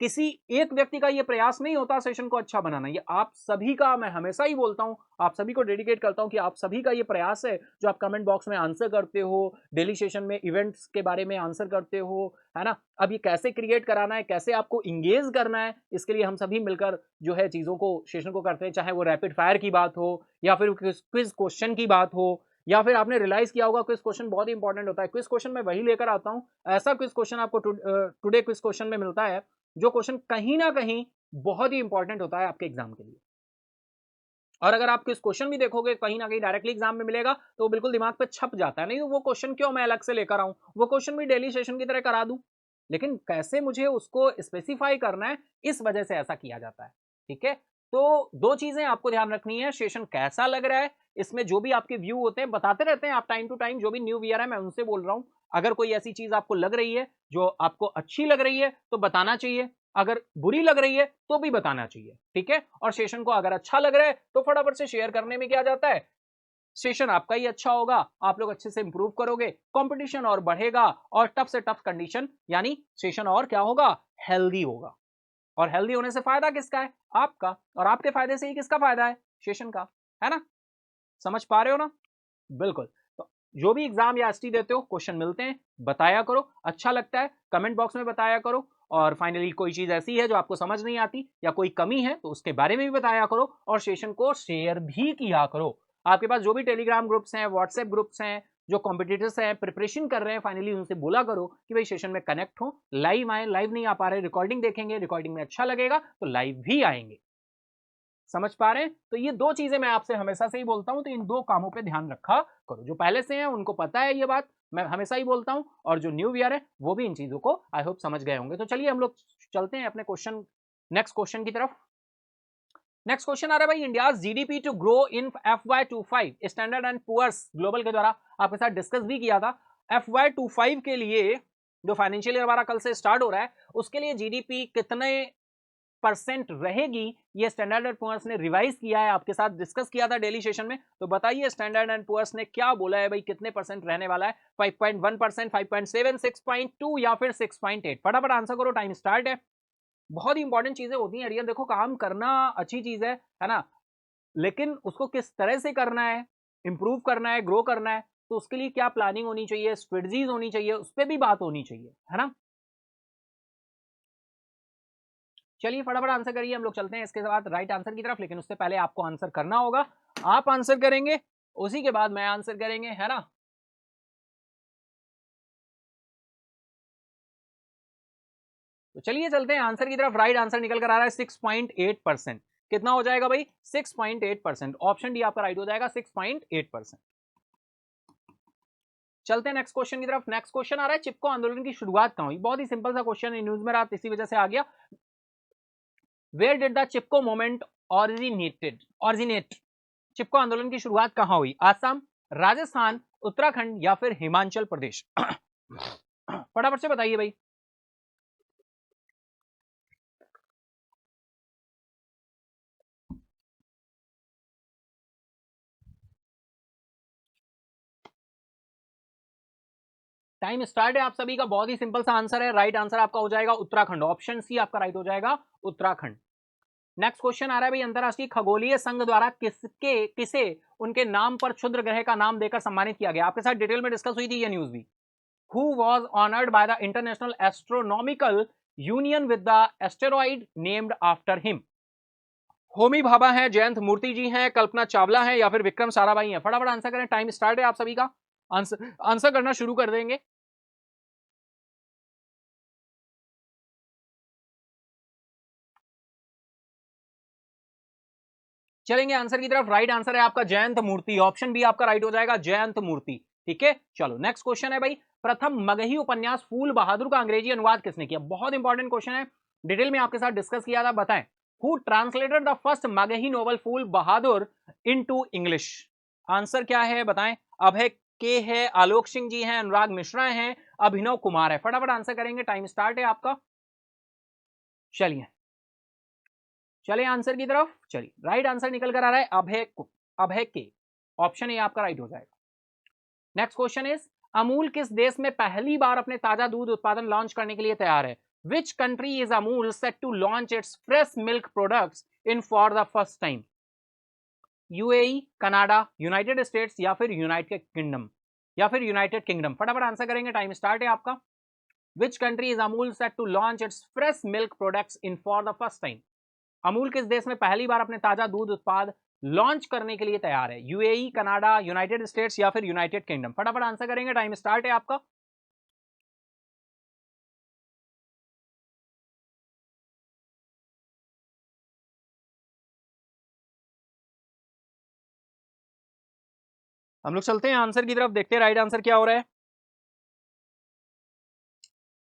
किसी एक व्यक्ति का ये प्रयास नहीं होता सेशन को अच्छा बनाना, ये आप सभी का, मैं हमेशा ही बोलता हूं, आप सभी को डेडिकेट करता हूं कि आप सभी का ये प्रयास है, जो आप कमेंट बॉक्स में आंसर करते हो, डेली सेशन में इवेंट्स के बारे में आंसर करते हो, है ना। अब ये कैसे क्रिएट कराना है, कैसे आपको इंगेज करना है, इसके लिए हम सभी मिलकर जो है चीजों को, सेशन को करते हैं। चाहे वो रैपिड फायर की बात हो, या फिर क्विज क्वेश्चन की बात हो, या फिर आपने रियलाइज किया होगा क्विज क्वेश्चन बहुत ही इंपॉर्टेंट होता है। क्विज क्वेश्चन मैं वही लेकर आता हूं, ऐसा क्विज क्वेश्चन आपको टुडे क्विज क्वेश्चन में मिलता है जो क्वेश्चन कहीं ना कहीं बहुत ही इंपॉर्टेंट होता है आपके एग्जाम के लिए। और अगर आप इस क्वेश्चन भी देखोगे कहीं ना कहीं डायरेक्टली एग्जाम में मिलेगा तो बिल्कुल दिमाग पे छप जाता है, नहीं वो क्वेश्चन क्यों मैं अलग से लेकर आऊं, वो क्वेश्चन भी डेली सेशन की तरह करा दूं, लेकिन कैसे मुझे उसको स्पेसिफाई करना है, इस वजह से ऐसा किया जाता है। ठीक है, तो दो चीजें आपको ध्यान रखनी है, सेशन कैसा लग रहा है, इसमें जो भी आपके व्यू होते हैं बताते रहते हैं आप टाइम टू टाइम, जो भी न्यू व्यूअर है मैं उनसे बोल रहा हूं, अगर कोई ऐसी चीज आपको लग रही है जो आपको अच्छी लग रही है तो बताना चाहिए, अगर बुरी लग रही है तो भी बताना चाहिए। ठीक है, और सेशन को अगर अच्छा लग रहा है तो फटाफट से शेयर करने में क्या जाता है, सेशन आपका ही अच्छा होगा, आप लोग अच्छे से इंप्रूव करोगे, कंपटीशन और बढ़ेगा, और टफ से टफ कंडीशन यानी सेशन और क्या होगा, हेल्दी होगा। और हेल्दी होने से फायदा किसका है, आपका, और आपके फायदे से ही किसका फायदा है, सेशन का, है ना। समझ पा रहे हो ना, बिल्कुल। तो जो भी एग्जाम या एसटी देते हो, क्वेश्चन मिलते हैं बताया करो, अच्छा लगता है कमेंट बॉक्स में बताया करो, और फाइनली कोई चीज ऐसी है जो आपको समझ नहीं आती या कोई कमी है तो उसके बारे में भी बताया करो, और सेशन को शेयर भी किया करो। आपके पास जो भी टेलीग्राम ग्रुप्स हैं, व्हाट्सएप ग्रुप्स हैं, जो कॉम्पिटिटर्स हैं प्रिपरेशन कर रहे हैं, फाइनली उनसे बोला करो कि भाई सेशन में कनेक्ट हो, लाइव आए, लाइव नहीं आ पा रहे रिकॉर्डिंग देखेंगे, रिकॉर्डिंग में अच्छा लगेगा तो लाइव भी आएंगे। समझ पा रहे हैं, तो ये दो चीजें मैं आपसे हमेशा से ही बोलता हूं, तो इन दो कामों पे ध्यान रखा करो, जो पहले से हैं उनको पता है ये बात, मैं हमेशा ही बोलता हूं, और जो न्यू ईयर है वो भी इन चीजों को आई होप समझ गए होंगे। तो चलिए हम लोग चलते हैं अपने क्वेश्चन, नेक्स्ट क्वेश्चन की तरफ। नेक्स्ट क्वेश्चन आ रहा है भाई, India GDP to grow in FY25 Standard and Poor's global के द्वारा आपके साथ डिस्कस भी किया था। FY25 के लिए जो फाइनेंशियल ईयर हमारा कल से स्टार्ट हो रहा है, उसके लिए जीडीपी कितने परसेंट रहेगी, ये स्टैंडर्ड एंड पुअर्स ने रिवाइज किया है, आपके साथ डिस्कस किया था डेली सेशन में। तो बताइए स्टैंडर्ड एंड पुअर्स ने क्या बोला है भाई, कितने परसेंट रहने वाला है, 5.1%, 5.7, 6.2 या फिर 6.8? फटाफट आंसर करो, टाइम स्टार्ट है। बहुत ही इंपॉर्टेंट चीजें होती हैं यार, देखो काम करना अच्छी चीज है ना, लेकिन उसको किस तरह से करना है, इंप्रूव करना है, ग्रो करना है, तो उसके लिए क्या प्लानिंग होनी चाहिए, स्ट्रेटजीज होनी चाहिए, उस पर भी बात होनी चाहिए, है ना। चलिए फटाफट आंसर करिए, हम लोग चलते हैं इसके बाद राइट आंसर की तरफ, लेकिन उससे पहले आपको आंसर करना होगा, आप आंसर करेंगे उसी के बाद मैं आंसर करेंगे, है ना। तो चलिए चलते हैं आंसर की तरफ, राइट आंसर निकल कर आ रहा है 6.8%। कितना हो जाएगा भाई, 6.8%, ऑप्शन डी आपका राइट हो जाएगा 6.8%। चलते हैं नेक्स्ट क्वेश्चन की तरफ। नेक्स्ट क्वेश्चन आ रहा है, चिपको आंदोलन की शुरुआत कहां हुई, बहुत ही सिंपल सा क्वेश्चन है, न्यूज में रात इसी वजह से आ गया। Where did the Chipko movement originate, Chipko आंदोलन की शुरुआत कहां हुई, आसाम, राजस्थान, उत्तराखंड या फिर हिमाचल प्रदेश? फटाफट से बताइए भाई। टाइम स्टार्ट है आप सभी का, बहुत ही सिंपल सा आंसर है, राइट आंसर आपका हो जाएगा उत्तराखंड, ऑप्शन सी आपका राइट हो जाएगा उत्तराखंड। नेक्स्ट क्वेश्चन आ रहा है भाई, अंतरराष्ट्रीय खगोलीय संघ द्वारा किसे उनके नाम पर क्षुद्र ग्रह का नाम देकर सम्मानित किया गया, आपके साथ डिटेल में डिस्कस हुई थी ये न्यूज भी। Who was honoured by the international astronomical union with the asteroid named after him? Homi Bhabha है, जयंत मूर्ति जी हैं, कल्पना चावला है या फिर विक्रम साराभाई हैं? फटाफट आंसर करें, टाइम स्टार्ट है आप सभी का, आंसर करना शुरू कर देंगे। चलेंगे आंसर की तरफ, राइट आंसर है आपका जयंत मूर्ति, ऑप्शन बी आपका राइट हो जाएगा जयंत मूर्ति। ठीक है, चलो नेक्स्ट क्वेश्चन है भाई, प्रथम मगही उपन्यास फूल बहादुर का अंग्रेजी अनुवाद किसने किया? बहुत इंपॉर्टेंट क्वेश्चन है, डिटेल में आपके साथ डिस्कस किया था, बताएं who translated the first Magahi novel Phool Bahadur into English? Answer क्या है बताएं, अभय के है, आलोक सिंह जी हैं, अनुराग मिश्रा हैं, अभिनव कुमार है? फटाफट आंसर करेंगे, टाइम स्टार्ट है आपका। चलिए चले आंसर की तरफ, चलिए राइट आंसर निकल कर आ रहा है अभय के, ऑप्शन ए आपका राइट हो जाएगा। नेक्स्ट क्वेश्चन इज, अमूल किस देश में पहली बार अपने ताजा दूध उत्पादन लॉन्च करने के लिए तैयार है? Which country is Amul set to launch its fresh milk products in for the first time? UAE, Canada, United States या फिर यूनाइटेड किंगडम? फटाफट आंसर करेंगे, टाइम स्टार्ट है आपका। Which country is Amul set to launch its fresh milk products in for the first time? Amul किस देश में पहली बार अपने ताजा दूध उत्पाद लॉन्च करने के लिए तैयार है? यूएई, कनाडा, यूनाइटेड स्टेट्स या फिर यूनाइटेड किंगडम? फटाफट आंसर करेंगे, टाइम स्टार्ट है आपका। हम लोग चलते हैं आंसर की तरफ, देखते हैं राइट आंसर क्या हो रहा है।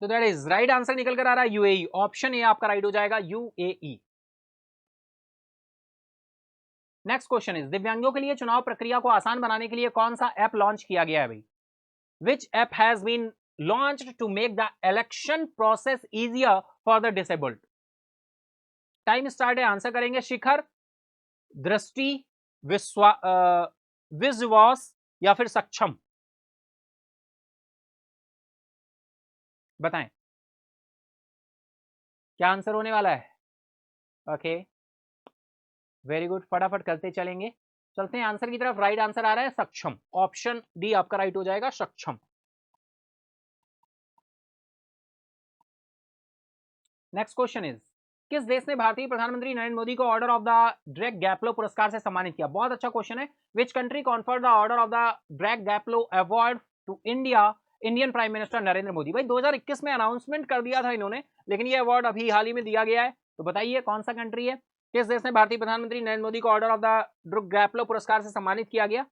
तो दैट इज राइट आंसर निकल कर आ रहा है यूएई। ऑप्शन ए आपका राइट हो जाएगा, यूएई। नेक्स्ट क्वेश्चन इज दिव्यांगों के लिए चुनाव प्रक्रिया को आसान बनाने के लिए कौन सा ऐप लॉन्च किया गया है भाई? Which app has been launched to make the election process easier for the disabled? Time start है, आंसर करेंगे शिखर, दृष्टि, विश्वास या फिर सक्षम? बताएं क्या आंसर होने वाला है। ओके, वेरी गुड, फटाफट करते चलेंगे। चलते हैं आंसर की तरफ। राइट आंसर आ रहा है सक्षम। ऑप्शन डी आपका राइट हो जाएगा, सक्षम। नेक्स्ट क्वेश्चन इज किस देश ने भारतीय प्रधानमंत्री नरेंद्र मोदी को ऑर्डर ऑफ द ड्रैग गैप्लो पुरस्कार से सम्मानित किया? बहुत अच्छा क्वेश्चन है। Which country conferred the order of the Druk गैप्लो award to Indian prime minister Narendra Modi? भाई 2021 में अनाउंसमेंट कर दिया था इन्होंने, लेकिन ये अवार्ड अभी हाल ही में दिया गया है। तो बताइए कौन सा कंट्री है? किस देश ने भारतीय प्रधानमंत्री नरेंद्र मोदी को ऑर्डर ऑफ द ड्रैग गैप्लो पुरस्कार से सम्मानित किया गया?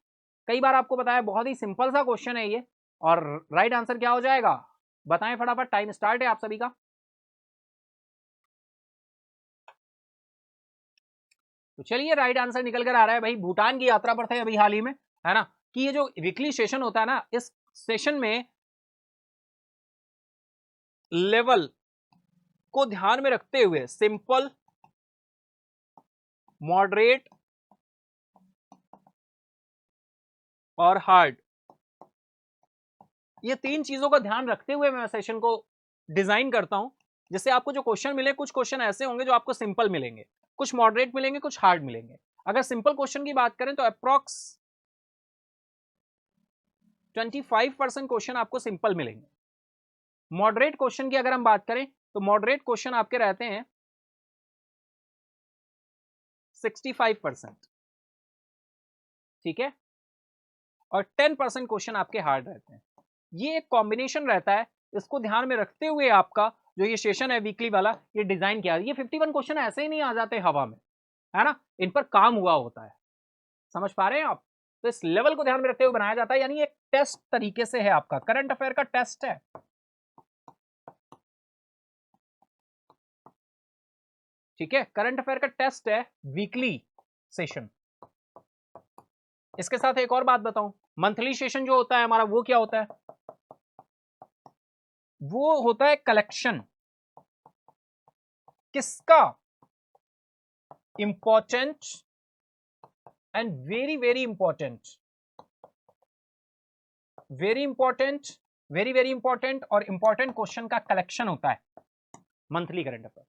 कई बार आपको बताया, बहुत ही सिंपल सा क्वेश्चन है ये। और राइट आंसर क्या हो जाएगा बताएं फटाफट, टाइम स्टार्ट है आप सभी का। तो चलिए राइट आंसर निकल कर आ रहा है भाई, भूटान की यात्रा पर थे अभी हाल ही में, है ना, कि ये जो वीकली सेशन होता है ना, इस सेशन में लेवल को ध्यान में रखते हुए सिंपल, मॉडरेट और हार्ड, ये तीन चीजों का ध्यान रखते हुए मैं सेशन को डिजाइन करता हूं, जिससे आपको जो क्वेश्चन मिले, कुछ क्वेश्चन ऐसे होंगे जो आपको सिंपल मिलेंगे, कुछ मॉडरेट मिलेंगे, कुछ हार्ड मिलेंगे। अगर सिंपल क्वेश्चन की बात करें तो अप्रॉक्स 25% क्वेश्चन आपको सिंपल मिलेंगे। मॉडरेट क्वेश्चन की अगर हम बात करें तो मॉडरेट क्वेश्चन आपके रहते हैं 65%, ठीक है, और 10% क्वेश्चन आपके हार्ड रहते हैं। ये एक कॉम्बिनेशन रहता है, इसको ध्यान में रखते हुए आपका जो ये सेशन है वीकली वाला, ये डिजाइन किया। ये 51 क्वेश्चन ऐसे ही नहीं आ जाते हवा में, है ना, इन पर काम हुआ होता है। समझ पा रहे हैं आप? तो इस लेवल को ध्यान में रखते हुए बनाया जाता है, यानी एक टेस्ट तरीके से है, आपका करंट अफेयर का टेस्ट है। ठीक है, करंट अफेयर का टेस्ट है वीकली सेशन। इसके साथ एक और बात बताऊं, मंथली सेशन जो होता है हमारा, वो क्या होता है? वो होता है कलेक्शन किसका? Important and very very important, very important, very very important और इंपॉर्टेंट क्वेश्चन का कलेक्शन होता है मंथली करंट अफेयर।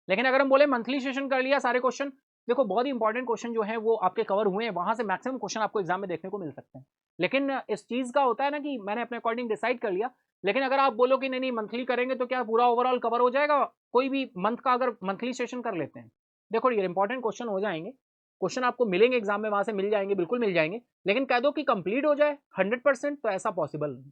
लेकिन अगर हम बोले मंथली सेशन कर लिया सारे क्वेश्चन, देखो बहुत ही इंपॉर्टेंट क्वेश्चन जो है वो आपके कवर हुए हैं, वहां से मैक्सिमम क्वेश्चन आपको एग्जाम में देखने को मिल सकते हैं। लेकिन इस चीज का होता है ना कि मैंने अपने अकॉर्डिंग डिसाइड कर लिया, लेकिन अगर आप बोलो कि नहीं नहीं मंथली करेंगे तो क्या पूरा ओवरऑल कवर हो जाएगा? कोई भी मंथ का अगर मंथली सेशन कर लेते हैं, देखो ये इंपॉर्टेंट क्वेश्चन हो जाएंगे, क्वेश्चन आपको मिलेंगे एग्जाम में, वहां से मिल जाएंगे, बिल्कुल मिल जाएंगे, लेकिन कह दो कि कंप्लीट हो जाए 100%, तो ऐसा पॉसिबल नहीं।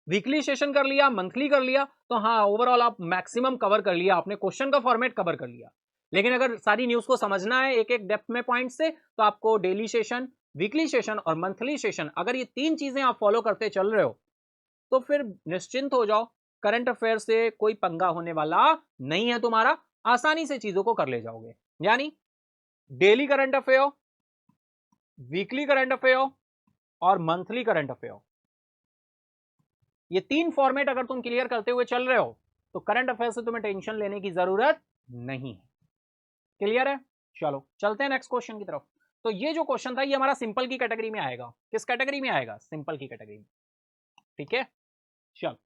वीकली सेशन कर लिया, मंथली कर लिया, तो हाँ ओवरऑल आप मैक्सिमम कवर कर लिया, आपने क्वेश्चन का फॉर्मेट कवर कर लिया। लेकिन अगर सारी न्यूज को समझना है एक एक डेप्थ में पॉइंट से, तो आपको डेली सेशन, वीकली सेशन और मंथली सेशन, अगर ये तीन चीजें आप फॉलो करते चल रहे हो, तो फिर निश्चिंत हो जाओ, करंट अफेयर से कोई पंगा होने वाला नहीं है तुम्हारा, आसानी से चीजों को कर ले जाओगे। यानी daily current affair, weekly current affair और मंथली करंट अफेयर, ये तीन फॉर्मेट अगर तुम क्लियर करते हुए चल रहे हो, तो करंट अफेयर से तुम्हें टेंशन लेने की जरूरत नहीं है। क्लियर है? चलो चलते हैं नेक्स्ट क्वेश्चन की तरफ। तो ये जो क्वेश्चन था ये हमारा सिंपल की कैटेगरी में आएगा। किस कैटेगरी में आएगा? सिंपल की कैटेगरी में। ठीक है, चलो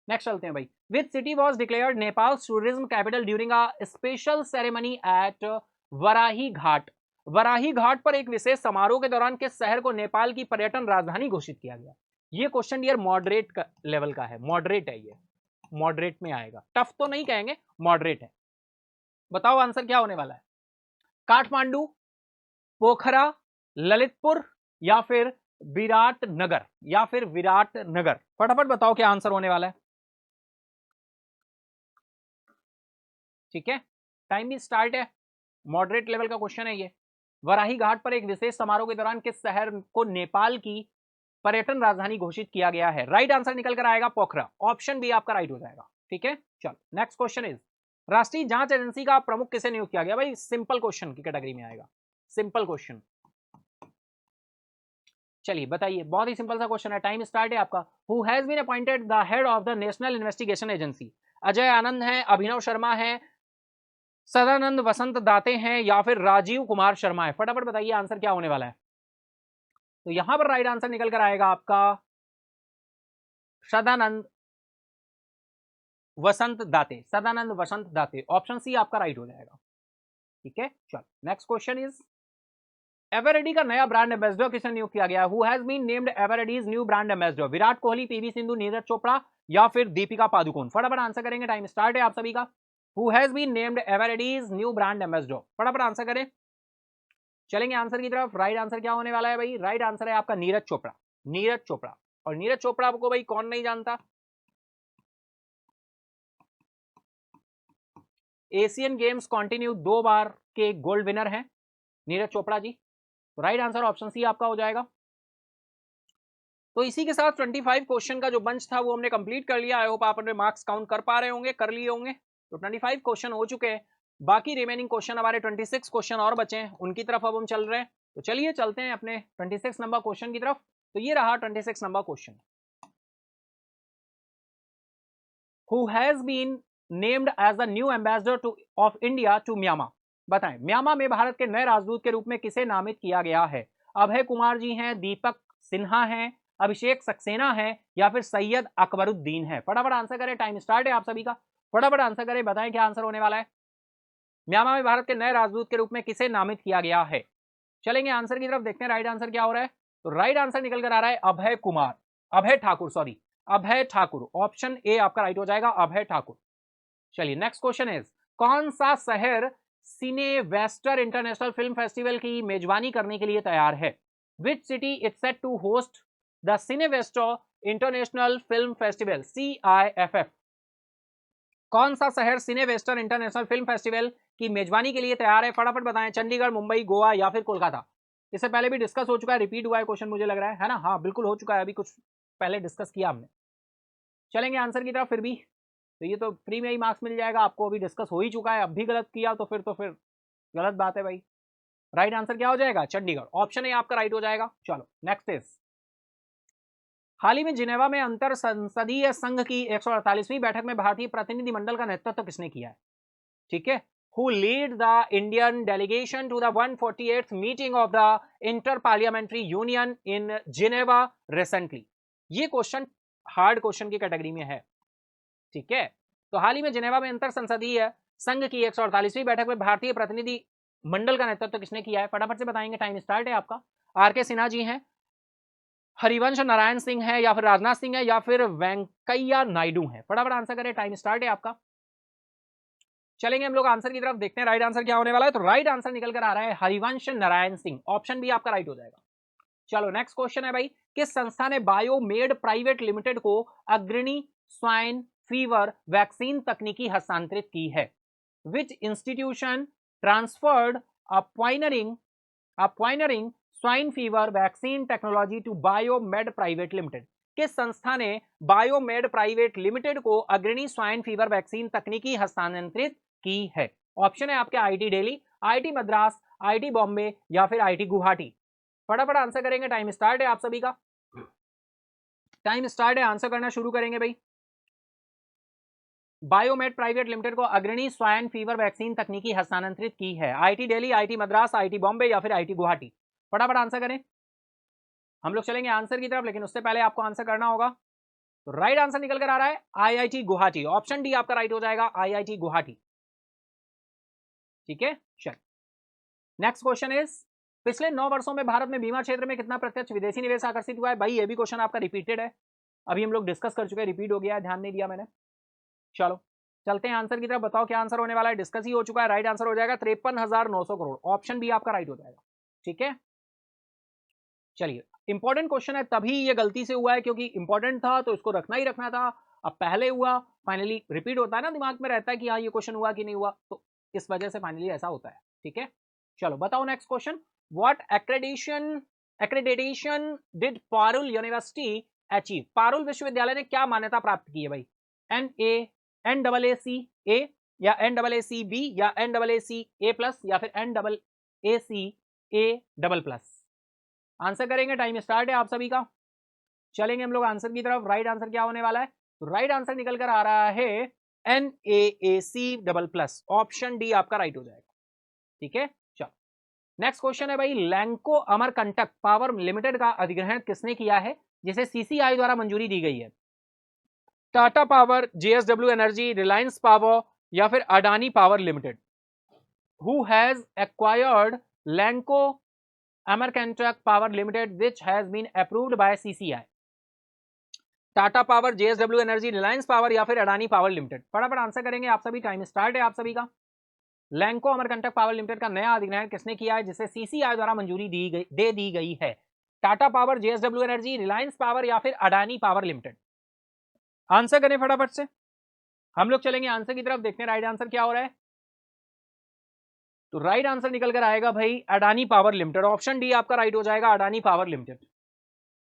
नेक्स्ट चलते हैं भाई। Which city was declared Nepal tourism capital during a special ceremony at Varahi Ghat? Varahi Ghat पर एक विशेष समारोह के दौरान किस शहर को नेपाल की पर्यटन राजधानी घोषित किया गया? ये क्वेश्चन यार मॉडरेट का लेवल का है, मॉडरेट है, ये मॉडरेट में आएगा, टफ तो नहीं कहेंगे, मॉडरेट है। बताओ आंसर क्या होने वाला है? काठमांडू, पोखरा, ललितपुर या फिर विराट नगर, या फिर विराट नगर? फटाफट बताओ क्या आंसर होने वाला है। ठीक है, टाइम भी स्टार्ट है, मॉडरेट लेवल का क्वेश्चन है ये। वराही घाट पर एक विशेष समारोह के दौरान किस शहर को नेपाल की पर्यटन राजधानी घोषित किया गया है? राइट आंसर निकल कर आएगा पोखरा। ऑप्शन बी आपका राइट हो जाएगा। ठीक है, चलो नेक्स्ट क्वेश्चन इज, राष्ट्रीय जांच एजेंसी का प्रमुख किसे नियुक्त किया गया? भाई सिंपल क्वेश्चन की कैटेगरी में आएगा, सिंपल क्वेश्चन। चलिए बताइए, बहुत ही सिंपल सा क्वेश्चन है, टाइम स्टार्ट है आपका। Who has been appointed the head of the National Investigation Agency? Ajay Anand है, अभिनव शर्मा है, सदानंद वसंत दाते हैं, या फिर राजीव कुमार शर्मा है? फटाफट बताइए आंसर क्या होने वाला है। तो यहां पर राइट आंसर निकल कर आएगा आपका सदानंद वसंत दाते, सदानंद वसंत दाते। ऑप्शन सी आपका राइट हो जाएगा। ठीक है, चलो नेक्स्ट क्वेश्चन इज, एवरेडी का नया ब्रांड एम्बेसडर किसे नियुक्त किया गया? Who has been named Eveready's new brand ambassador? Virat Kohli, PV Sindhu, Neeraj Chopra, या फिर दीपिका पादुकोण? फटाफट आंसर करेंगे, टाइम स्टार्ट है आप सभी का। Who has been named Eveready's new brand ambassador? फटाफट आंसर करें, चलेंगे आंसर की तरफ। राइट आंसर क्या होने वाला है भाई? राइट आंसर है आपका नीरज चोपड़ा, नीरज चोपड़ा। और नीरज चोपड़ा को भाई कौन नहीं जानता, एशियन गेम्स कॉन्टिन्यू 2 बार के गोल्ड विनर हैं नीरज चोपड़ा जी। तो राइट आंसर ऑप्शन सी आपका हो जाएगा। तो इसी के साथ 25 क्वेश्चन का जो बंच था वो हमने कंप्लीट कर लिया। आई होप आप अपने मार्क्स काउंट कर पा रहे होंगे, कर लिए होंगे। तो 25 क्वेश्चन हो चुके हैं, बाकी रिमेनिंग क्वेश्चन हमारे 26 क्वेश्चन और बचे हैं, उनकी तरफ अब हम चल रहे हैं। तो चलिए चलते हैं अपने 26 नंबर क्वेश्चन की तरफ। तो ये रहा 26 number question, who has been named as the new ambassador to of India to Myanmar? बताएं, म्यांमार में भारत के नए राजदूत के रूप में किसे नामित किया गया है? अभय कुमार जी हैं, दीपक सिन्हा हैं, अभिषेक सक्सेना है, या फिर सैयद अकबरुद्दीन है? फटाफट आंसर करें, टाइम स्टार्ट है आप सभी का। फटाफट आंसर करें, बताएं क्या आंसर होने वाला है। म्यांमार में भारत के नए राजदूत के रूप में किसे नामित किया गया है? चलेंगे आंसर की तरफ, देखते हैं राइट आंसर क्या हो रहा है। तो राइट आंसर निकल कर आ रहा है Abhay Kumar, Abhay Thakur, sorry Abhay Thakur. Option A आपका राइट हो जाएगा, अभय ठाकुर। चलिए नेक्स्ट क्वेश्चन इज, कौन सा शहर सिनेवेस्टर इंटरनेशनल फिल्म फेस्टिवल की मेजबानी करने के लिए तैयार है? Which city is set to host the Cinevesta international film festival, CIFF? कौन सा शहर सिनेवेस्टर इंटरनेशनल फिल्म फेस्टिवल की मेजबानी के लिए तैयार है? फटाफट बताएं, चंडीगढ़, मुंबई, गोवा, या फिर कोलकाता? इससे पहले भी डिस्कस हो चुका है, रिपीट हुआ है क्वेश्चन मुझे लग रहा है ना? हाँ बिल्कुल हो चुका है, अभी कुछ पहले डिस्कस किया हमने। चलेंगे आंसर की तरफ फिर भी, तो ये तो फ्री में ही मार्क्स मिल जाएगा आपको, अभी डिस्कस हो ही चुका है, अब भी गलत किया तो फिर गलत बात है भाई। राइट आंसर क्या हो जाएगा? चंडीगढ़। ऑप्शन ए आपका राइट हो जाएगा। चलो नेक्स्ट इज, हाल ही में जिनेवा में अंतर संसदीय संघ की 148वीं बैठक में भारतीय प्रतिनिधिमंडल का नेतृत्व किसने किया है? ठीक है, who lead the Indian delegation to the 148th meeting of the Inter-Parliamentary Union in Geneva recently? ये क्वेश्चन हार्ड क्वेश्चन की कैटेगरी में है। ठीक है, तो हाल ही में जिनेवा में अंतर संसदीय संघ की 148वीं बैठक में भारतीय प्रतिनिधि मंडल का नेतृत्व किसने किया है? फटाफट से बताएंगे, टाइम स्टार्ट है आपका। RK सिन्हा जी हैं, हरिवंश नारायण सिंह है, या फिर राजनाथ सिंह है, या फिर वेंकैया नायडू है? फटाफट आंसर करें, टाइम स्टार्ट है आपका। चलेंगे हम लोग आंसर की तरफ, देखते हैं राइट आंसर क्या होने वाला है। तो राइट आंसर निकल कर आ रहा है हरिवंश नारायण सिंह। ऑप्शन बी आपका राइट हो जाएगा। चलो नेक्स्ट क्वेश्चन है भाई, किस संस्था ने बायोमेड प्राइवेट लिमिटेड को अग्रणी स्वाइन फीवर वैक्सीन तकनीकी हस्तांतरित की है? Which institution transferred a pioneering swine fever vaccine technology to Biomed private limited? किस संस्था ने बायोमेड प्राइवेट लिमिटेड को अग्रणी स्वाइन फीवर वैक्सीन तकनीकी हस्तांतरित की है? ऑप्शन है आपके IIT Delhi, IIT Madras, IIT Bombay, या फिर IIT गुवाहाटी? फटाफट आंसर करेंगे, टाइम स्टार्ट है आप सभी का। टाइम स्टार्ट है, आंसर करना शुरू करेंगे भाई। बायोमेड प्राइवेट लिमिटेड को अग्रणी स्वाइन फीवर वैक्सीन तकनीकी हस्तांतरित की है? IIT Delhi, IIT Madras, IIT Bombay, या फिर IIT गुवाहाटी? फटाफट आंसर करें, हम लोग चलेंगे आंसर की तरफ, लेकिन उससे पहले आपको आंसर करना होगा। तो राइट आंसर निकल कर आ रहा है IIT गुवाहाटी। ऑप्शन डी आपका राइट हो जाएगा, IIT गुवाहाटी। ठीक है, चल नेक्स्ट क्वेश्चन इज, पिछले 9 वर्षों में भारत में बीमा क्षेत्र में कितना प्रत्यक्ष विदेशी निवेश आकर्षित हुआ है? भाई ये भी क्वेश्चन आपका रिपीटेड है, अभी हम लोग डिस्कस कर चुके हैं, रिपीट हो गया है, ध्यान नहीं दिया मैंने। चलो चलते हैं आंसर की तरफ, बताओ क्या आंसर होने वाला है। डिस्कस ही हो चुका है, राइट आंसर हो जाएगा 53,900 करोड़। ऑप्शन बी आपका राइट हो जाएगा। ठीक है, चलिए इंपॉर्टेंट क्वेश्चन है, तभी ये गलती से हुआ है क्योंकि इंपॉर्टेंट था तो इसको रखना ही रखना था। अब पहले हुआ, फाइनली रिपीट होता है ना, दिमाग में रहता है कि हाँ ये क्वेश्चन हुआ कि नहीं हुआ, तो इस वजह से फाइनली ऐसा होता है। ठीक है, चलो बताओ next question, what accreditation did Parul university achieve? Parul विश्वविद्यालय ने क्या मान्यता प्राप्त की है भाई? NAAC A या NAACB या NAACA+ या फिर NAACA++? आंसर करेंगे, टाइम स्टार्ट है आप सभी का। चलेंगे हम लोग आंसर की तरफ। राइट आंसर क्या होने वाला है? तो राइट आंसर निकल कर आ रहा है NAAC++। ऑप्शन डी आपका राइट हो जाएगा। ठीक है, चलो नेक्स्ट क्वेश्चन है भाई, लैंको अमरकंटक पावर लिमिटेड का अधिग्रहण किसने किया है जिसे CCI द्वारा मंजूरी दी गई है? Tata Power, JSW Energy, Reliance Power या फिर Adani Power Limited? Who has acquired Lanco Amarkantak Power Limited which has been approved by CCI? Tata Power, JSW Energy, Reliance Power या फिर अडानी पावर लिमिटेड? फटाफट आंसर करेंगे आप सभी, टाइम स्टार्ट है आप सभी का। लैंको अमरकंटक पावर लिमिटेड का नया अधिग्रहण किसने किया है जिसे CCI द्वारा मंजूरी दे दी गई है? Tata Power, JSW Energy, Reliance Power या फिर अडानी पावर लिमिटेड? आंसर करें फटाफट से, हम लोग चलेंगे आंसर की तरफ, देखते हैं राइट आंसर क्या हो रहा है। तो राइट आंसर निकल कर आएगा भाई Adani Power limited. Option D आपका राइट हो जाएगा, अडानी पावर लिमिटेड।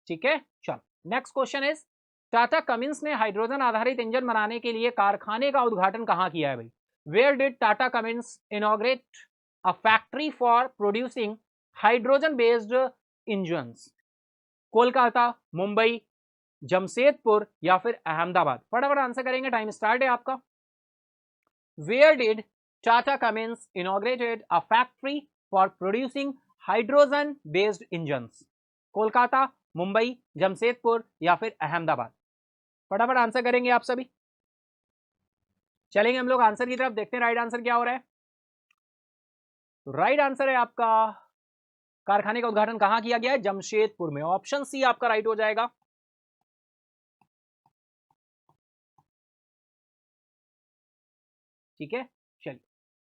ठीक है, चलो next question is, Tata Cummins ने हाइड्रोजन आधारित इंजन बनाने के लिए कारखाने का उद्घाटन कहां किया है भाई? Where did Tata Cummins inaugurate a factory for producing hydrogen based engines? Kolkata, Mumbai, Jamshedpur या फिर अहमदाबाद? फटाफट आंसर करेंगे, टाइम स्टार्ट है आपका। Where did Tata Cummins inaugurated a factory for producing hydrogen based engines? Kolkata, Mumbai, Jamshedpur या फिर अहमदाबाद? फटाफट आंसर करेंगे आप सभी। चलेंगे हम लोग आंसर की तरफ, देखते हैं राइट आंसर क्या हो रहा है। तो राइट आंसर है आपका, कारखाने का उद्घाटन कहां किया गया है? जमशेदपुर में। ऑप्शन सी आपका राइट हो जाएगा। ठीक है, चलिए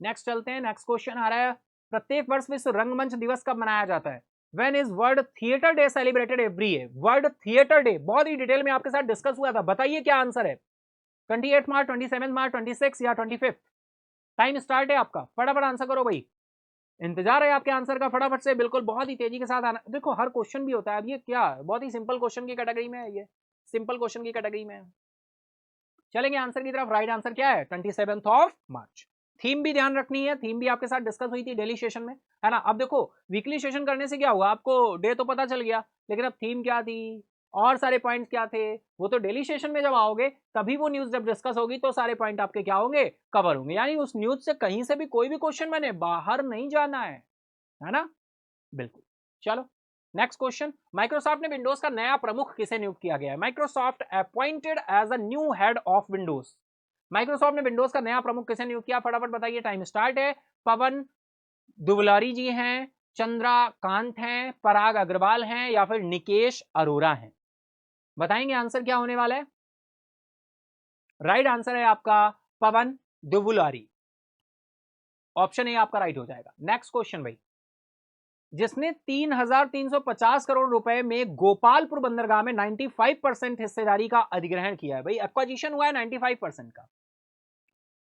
नेक्स्ट चलते हैं। नेक्स्ट क्वेश्चन आ रहा है, प्रत्येक वर्ष विश्व रंगमंच दिवस कब मनाया जाता है? When is world theatre day celebrated every year? World theatre day बहुत ही डिटेल में आपके साथ डिस्कस हुआ था, बताइए क्या आंसर है? 28 मार्च, 27 मार्च, 26 या 25? टाइम स्टार्ट है आपका, फटाफट आंसर करो भाई, इंतजार है आपके आंसर का, फटाफट से बिल्कुल बहुत ही तेजी के साथ आना। देखो हर क्वेश्चन भी होता है, अब ये क्या बहुत ही सिंपल क्वेश्चन की कैटेगरी में है, ये सिंपल क्वेश्चन की कैटेगरी में है। चलेंगे आंसर की तरफ। राइट आंसर क्या है? 27 मार्च। थीम भी ध्यान रखनी है, थीम भी आपके साथ डिस्कस हुई थी डेली सेशन में, है ना। अब देखो वीकली सेशन करने से क्या हुआ, आपको डे तो पता चल गया, लेकिन अब थीम क्या थी और सारे पॉइंट्स क्या थे, वो तो डेली सेशन में जब आओगे तभी वो न्यूज जब डिस्कस होगी तो सारे पॉइंट आपके क्या होंगे, कवर होंगे। यानी उस न्यूज से कहीं से भी कोई भी क्वेश्चन मैंने बाहर नहीं जाना है ना, बिल्कुल। चलो नेक्स्ट क्वेश्चन, माइक्रोसॉफ्ट ने विंडोज का नया प्रमुख किसे नियुक्त किया गया है? Microsoft appointed as a new head of Windows. Microsoft ने विंडोज का नया प्रमुख किसे नियुक्त किया? फटाफट बताइए, टाइम स्टार्ट है। पवन दुवलारी जी हैं, चंद्रकांत हैं, पराग अग्रवाल हैं या फिर निकेश अरोरा हैं? बताएंगे आंसर क्या होने वाला है। राइट आंसर है आपका पवन दुवलारी। ऑप्शन ए आपका राइट हो जाएगा। नेक्स्ट क्वेश्चन भाई, जिसने 3,350 करोड़ रुपए में गोपालपुर बंदरगाह में 95% हिस्सेदारी का अधिग्रहण किया है भाई, एक्वाजिशन हुआ है 95% का।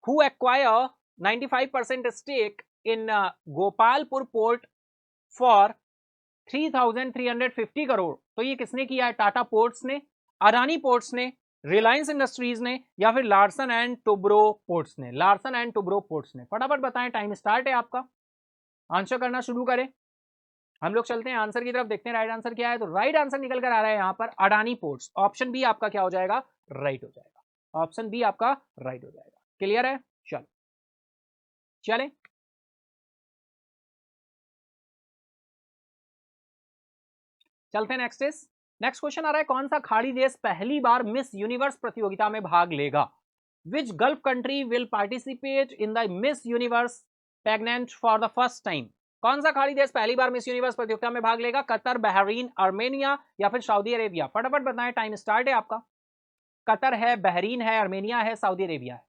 Who acquire 95% stake in Gopalpur port for 3,350 crore? तो ये किसने किया है? टाटा पोर्ट्स ने, अडानी पोर्ट्स ने, रिलायंस इंडस्ट्रीज ने या फिर लार्सन एंड टुब्रो पोर्ट्स ने? लार्सन एंड टुब्रो पोर्ट्स ने। फटाफट बताएं, टाइम स्टार्ट है आपका, आंसर करना शुरू करें। हम लोग चलते हैं आंसर की तरफ, देखते हैं राइट आंसर क्या है। तो राइट आंसर निकल कर आ रहा है यहां पर अडानी पोर्ट्स। ऑप्शन बी आपका क्या हो जाएगा? राइट हो जाएगा। ऑप्शन बी आपका राइट हो जाएगा। क्लियर है, चलो चलें। चलते हैं नेक्स्ट क्वेश्चन आ रहा है, कौन सा खाड़ी देश पहली बार मिस यूनिवर्स प्रतियोगिता में भाग लेगा? Which gulf country will participate in the Miss Universe pageant for the first time? कौन सा खाड़ी देश पहली बार मिस यूनिवर्स प्रतियोगिता में भाग लेगा? कतर, बहरीन, आर्मेनिया या फिर सऊदी अरेबिया? फटाफट बताएं, टाइम स्टार्ट है आपका। कतर है, बहरीन है, आर्मेनिया है, सऊदी अरेबिया है?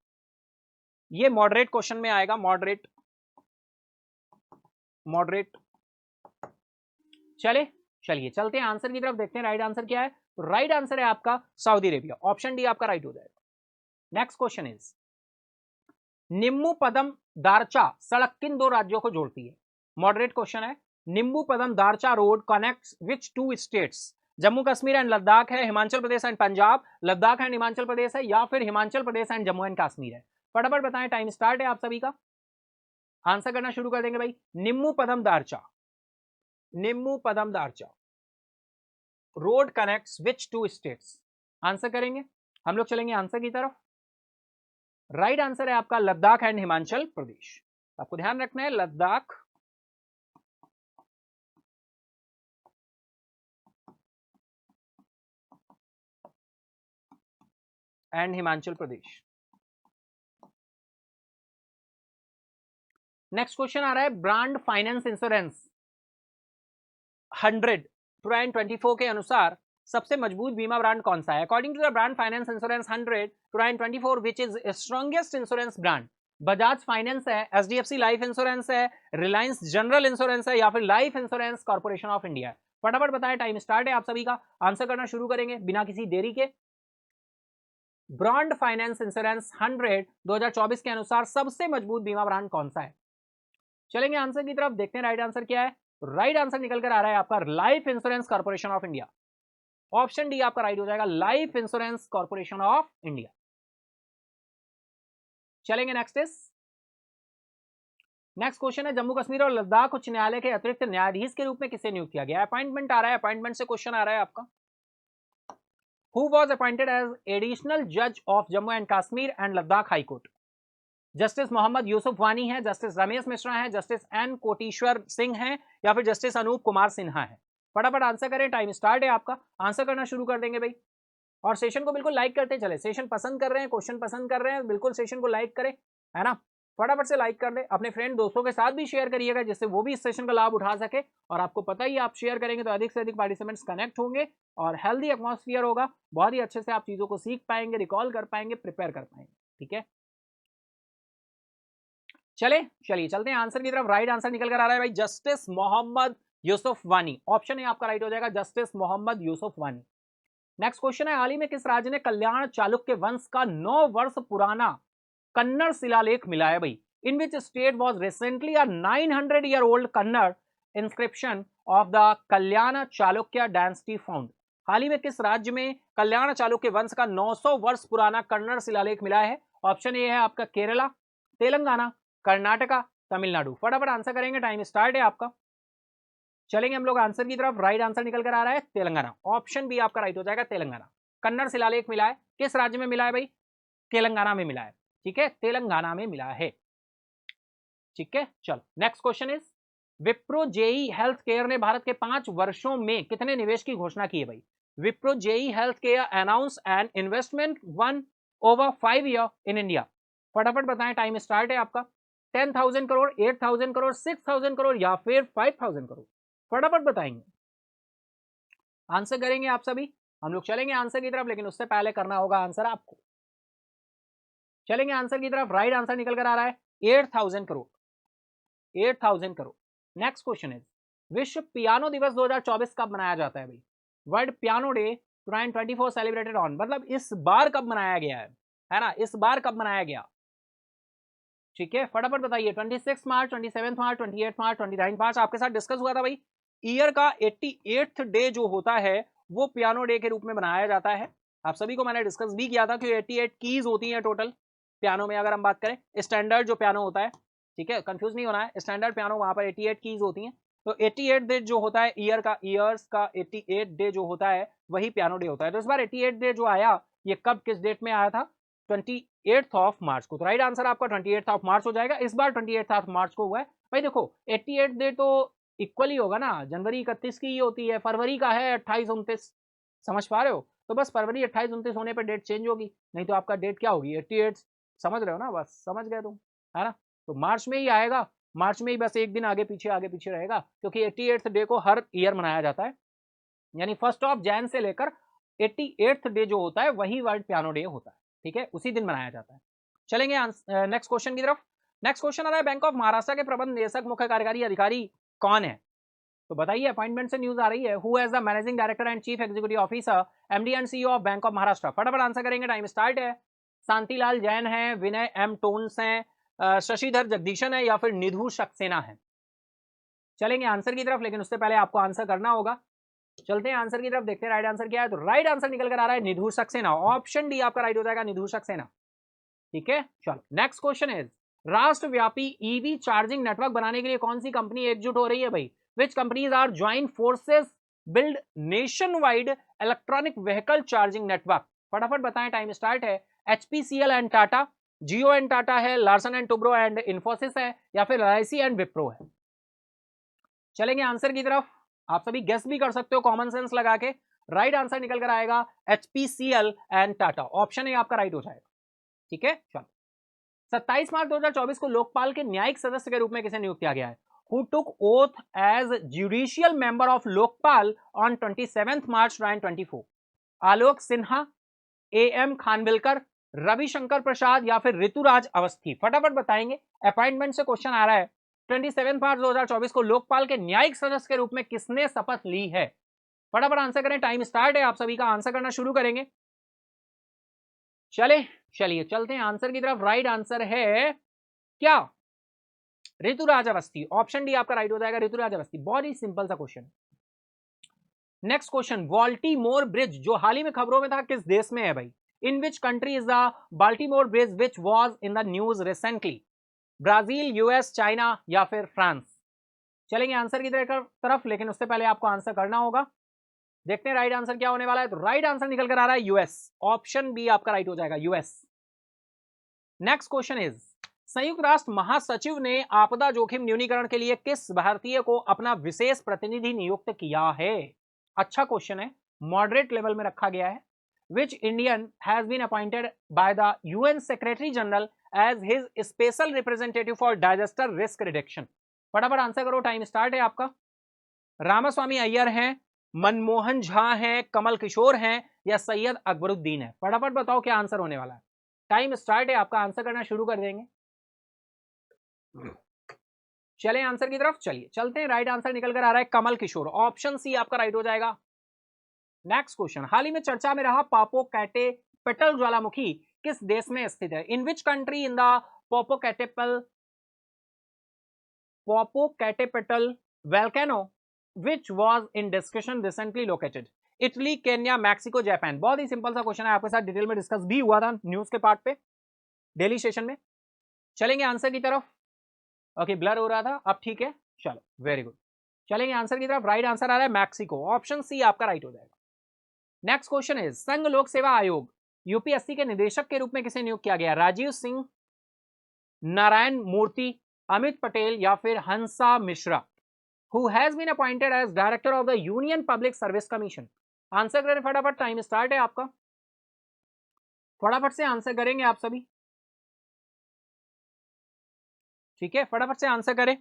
ये मॉडरेट क्वेश्चन में आएगा, मॉडरेट। चलिए चलते हैं आंसर की तरफ, देखते हैं राइट आंसर क्या है। तो राइट आंसर है आपका सऊदी अरेबिया। ऑप्शन डी आपका राइट हो जाएगा। नेक्स्ट क्वेश्चन इज, निम्मू पदम दारचा सड़क किन दो राज्यों को जोड़ती है? मॉडरेट क्वेश्चन है। Nimmu Padam Darcha road connects which two states? Jammu Kashmir and Ladakh है, हिमाचल प्रदेश एंड पंजाब, लद्दाख एंड हिमाचल प्रदेश है, या फिर हिमाचल प्रदेश एंड जम्मू एंड कश्मीर है? फटाफट बताएं, टाइम स्टार्ट है आप सभी का। आंसर करना शुरू कर देंगे भाई। निम्बू Padam Darcha, Nimmu Padam Darcha road connects which two states? Answer करेंगे हम लोग, चलेंगे आंसर की तरफ। राइट आंसर है आपका लद्दाख एंड हिमाचल प्रदेश। आपको ध्यान रखना है, Ladakh and Himachal Pradesh. Next question आ रहा है, ब्रांड फाइनेंस इंश्योरेंस 100 2024 के अनुसार सबसे मजबूत बीमा ब्रांड कौन सा है? According to the Brand Finance Insurance 100 2024 which is strongest insurance brand? Bajaj Finance है, एचडीएफसी लाइफ इंश्योरेंस है, रिलायंस जनरल इंश्योरेंस है, या फिर Life Insurance Corporation of India है? फटाफट बताएं, टाइम स्टार्ट है आप सभी का। आंसर करना शुरू करेंगे बिना किसी देरी के। ब्रांड फाइनेंस इंश्योरेंस 100 2024 के अनुसार सबसे मजबूत बीमा ब्रांड कौन सा है? चलेंगे आंसर की तरफ, देखते हैं राइट आंसर क्या है। राइट आंसर निकल कर आ रहा है आपका life Insurance Corporation of India. Option D आपका राइट हो जाएगा, life Insurance Corporation of India. चलेंगे नेक्स्ट क्वेश्चन है, जम्मू कश्मीर और लद्दाख उच्च न्यायालय के अतिरिक्त न्यायाधीश के रूप में किसे नियुक्त किया गया है? अपॉइंटमेंट आ रहा है, अपॉइंटमेंट से क्वेश्चन आ रहा है आपका। Who was appointed as additional जज of Jammu and Kashmir and Ladakh high court? Justice Mohammad Yusuf Wani है, जस्टिस रमेश मिश्रा है, जस्टिस एन कोटेश्वर सिंह है, या फिर जस्टिस अनूप कुमार सिन्हा है? फटाफट आंसर करें, टाइम स्टार्ट है आपका। आंसर करना शुरू कर देंगे भाई, और सेशन को बिल्कुल लाइक करते चले। सेशन पसंद कर रहे हैं, क्वेश्चन पसंद कर रहे हैं, बिल्कुल सेशन को लाइक करें, है ना? फटाफट से लाइक कर दे, अपने फ्रेंड दोस्तों के साथ भी शेयर करिएगा, जिससे वो भी इस सेशन का लाभ उठा सके। और आपको पता ही, आप शेयर करेंगे तो अधिक से अधिक पार्टिसिपेंट्स कनेक्ट होंगे और हेल्दी एटमॉस्फेयर होगा। बहुत ही अच्छे से आप चीजों को सीख पाएंगे, रिकॉल कर पाएंगे, प्रिपेयर कर पाएंगे। ठीक है, चलिए चलते हैं आंसर की तरफ। राइट आंसर निकल कर आ रहा है भाई, जस्टिस मोहम्मद यूसुफ वानी। ऑप्शन है आपका राइट हो जाएगा, जस्टिस मोहम्मद यूसुफ वानी। नेक्स्ट क्वेश्चन है, हाल ही में किस राज्य ने कल्याण चालुक्य वंश का 9 वर्ष पुराना कन्नड़ शिलालेख मिला है भाई? In which state was recently a 900 year old Kannada inscription of the Kalyana Chalukya dynasty found? हाल ही में किस राज्य में कल्याण चालुक्य वंश का 900 वर्ष पुराना कन्नड़ शिलालेख मिला है? ऑप्शन ए है आपका केरला, तेलंगाना, कर्नाटका, तमिलनाडु। फटाफट आंसर करेंगे, टाइम स्टार्ट है आपका। चलेंगे हम लोग आंसर की तरफ। राइट आंसर निकल कर आ रहा है तेलंगाना। ऑप्शन बी आपका राइट हो जाएगा, तेलंगाना। कन्नड़ शिलालेख मिला है, किस राज्य में मिला है भाई? तेलंगाना में मिला है। ठीक है, तेलंगाना में मिला है। ठीक है, चलो next question is, Wipro GE Healthcare ने भारत के 5 वर्षों में कितने निवेश की घोषणा की है भाई? Wipro GE Healthcare announce an investment 1 over 5 year in India. फटाफट बताएं, टाइम स्टार्ट है आपका। 10,000 करोड़, 8,000 करोड़, 6,000 करोड़, या फिर 5,000 करोड़? फटाफट बताएंगे, आंसर करेंगे आप सभी। हम लोग चलेंगे आंसर की तरफ, लेकिन उससे पहले करना होगा आंसर आपको। चलेंगे आंसर की तरफ। राइट आंसर निकल कर आ रहा है 8,000 crore, 8,000 crore. Next question is, विश्व पियानो दिवस 2024 कब मनाया जाता है भाई? World piano day 2024 celebrated on, मतलब इस बार कब मनाया गया है ना? इस बार कब मनाया गया? ठीक है, फटाफट बताइए। 26 मार्च, 27 मार्च, 28 मार्च, 29 मार्च? आपके साथ डिस्कस हुआ था भाई, ईयर का 88th डे जो होता है वो पियानो डे के रूप में मनाया जाता है। आप सभी को मैंने डिस्कस भी किया था कि 88 कीज होती हैं टोटल पियानो में। अगर हम बात करें स्टैंडर्ड जो पियानो होता है, ठीक है, कंफ्यूज नहीं होना है, स्टैंडर्ड पियानो वहां पर 88 कीज होती हैं। तो 88 डे जो होता है ईयर्स का 88 डे जो होता है वही पियानो डे होता है। तो इस बार 88 डे जो आया, ये कब, किस डेट में आया था? 28 ऑफ मार्च को। तो राइट आंसर आपका 28 ऑफ मार्च हो जाएगा। इस बार 28 ऑफ मार्च को हुआ है भाई। देखो 88 डे तो इक्वल ही होगा ना, जनवरी 31 की ही होती है, फरवरी का है 28-29, समझ पा रहे हो? तो बस फरवरी 28-29 होने पर डेट चेंज होगी, नहीं तो आपका डेट क्या होगी? 88, समझ रहे हो ना? बस समझ गए तुम, है ना? तो मार्च में ही आएगा, मार्च में ही बस एक दिन आगे पीछे रहेगा, क्योंकि 88th डे को हर ईयर मनाया जाता है। यानी 1 जनवरी से लेकर 88th डे जो होता है वही वर्ल्ड पियानो डे होता है। ठीक है, उसी दिन मनाया जाता है। चलेंगे नेक्स्ट क्वेश्चन की तरफ। नेक्स्ट क्वेश्चन आ रहा है, बैंक ऑफ महाराष्ट्र के प्रबंध निदेशक मुख्य कार्यकारी अधिकारी कौन है? तो बताइए, अपॉइंटमेंट से न्यूज आ रही है, who as the managing director and chief executive officer MD and CEO of Bank of Maharashtra? फटाफट आंसर करेंगे, टाइम स्टार्ट है। शांतिलाल जैन है, विनय एम टोन्स है, शशिधर जगदीशन है, या फिर निधु सक्सेना है? चलेंगे आंसर की तरफ, लेकिन उससे पहले आपको आंसर करना होगा। चलते हैं आंसर की तरफ, देखते हैं राइट आंसर क्या है। तो राइट आंसर निकल कर आ रहा है निधु सक्सेना, ऑप्शन डी आपका राइट हो जाएगा, निधु सक्सेना। ठीक है, चलो नेक्स्ट क्वेश्चन इज, राष्ट्रव्यापी ईवी चार्जिंग नेटवर्क बनाने के लिए कौन सी कंपनी एकजुट हो रही है भाई? Which companies are join forces build nationwide electronic vehicle charging network? फटाफट बताएं, टाइम स्टार्ट है। HPCL and Tata, Jio and Tata है, लार्सन एंड टुब्रो एंड इन्फोसिस है, या फिर एलआईसी एंड विप्रो है? चलेंगे आंसर की तरफ, आप सभी गेस भी कर सकते हो कॉमन सेंस लगा के। राइट आंसर निकल कर आएगा HPCL and Tata, option A आपका राइट हो जाएगा। ठीक है, चलो 27 मार्च 2024 को लोकपाल के न्यायिक सदस्य के रूप में किसे नियुक्त किया गया है? Who took oath as judicial member of Lokpal on 27 March 2024? Alok Sinha, M Khanwilkar, Ravishankar Prasad, या फिर ऋतुराज अवस्थी? फटाफट बताएंगे, अपॉइंटमेंट से क्वेश्चन आ रहा है। 27 मार्च 2024 को लोकपाल के न्यायिक सदस्य के रूप में किसने शपथ ली है? फटाफट आंसर करें, टाइम स्टार्ट है, आप सभी का आंसर करना शुरू करेंगे। चलिए चलते हैं आंसर की तरफ। राइट आंसर है क्या? ऋतुराज अवस्थी, ऑप्शन डी आपका राइट हो जाएगा, ऋतुराज अवस्थी। बहुत ही सिंपल सा question. Next question, Baltimore bridge जो हाल ही में खबरों में था, किस देश में है भाई? In which country is the Baltimore bridge which was in the news recently? Brazil, US, China, या फिर फ्रांस? चलेंगे आंसर की तरफ, लेकिन उससे पहले आपको आंसर करना होगा। देखते हैं राइट आंसर क्या होने वाला है। तो राइट आंसर निकल कर आ रहा है यूएस, ऑप्शन बी आपका राइट हो जाएगा, यूएस। नेक्स्ट क्वेश्चन इज, संयुक्त राष्ट्र महासचिव ने आपदा जोखिम न्यूनीकरण के लिए किस भारतीय को अपना विशेष प्रतिनिधि नियुक्त किया है? अच्छा क्वेश्चन है, मॉडरेट लेवल में रखा गया है। Which Indian has been appointed by the UN secretary general as his special representative for disaster risk reduction? फटाफट आंसर करो, टाइम स्टार्ट है आपका। रामास्वामी अय्यर हैं, मनमोहन झा हैं, कमल किशोर हैं, या सैयद अकबरुद्दीन है? फटाफट बताओ क्या आंसर होने वाला है। टाइम स्टार्ट है आपका, आंसर करना शुरू कर देंगे। चलें आंसर की तरफ, चलिए चलते हैं। राइट आंसर निकल कर आ रहा है कमल किशोर, ऑप्शन सी आपका राइट हो जाएगा। नेक्स्ट क्वेश्चन, हाल ही में चर्चा में रहा पोपोकैटेपेटल ज्वालामुखी किस देश में स्थित है? In which country in the Popocatepetl volcano which was in discussion recently located? Italy, Kenya, Mexico, Japan? बहुत ही सिंपल सा क्वेश्चन है, आपके साथ डिटेल में डिस्कस भी हुआ था न्यूज के पार्ट पे, डेली सेशन में। चलेंगे आंसर की तरफ। ओके, ब्लर हो रहा था, अब ठीक है, चलो वेरी गुड। चलेंगे आंसर की तरफ। राइट आंसर आ रहा है मैक्सिको, ऑप्शन सी आपका राइट हो जाएगा। नेक्स्ट क्वेश्चन इज, संघ लोक सेवा आयोग यूपीएससी के निदेशक के रूप में किसे नियुक्त किया गया? राजीव सिंह, नारायण मूर्ति, अमित पटेल, या फिर Hansa Mishra? Who has been appointed as director of the Union Public Service Commission? Answer करें फटाफट, टाइम स्टार्ट है आपका। फटाफट से आंसर करेंगे आप सभी, ठीक है, फटाफट से आंसर करें।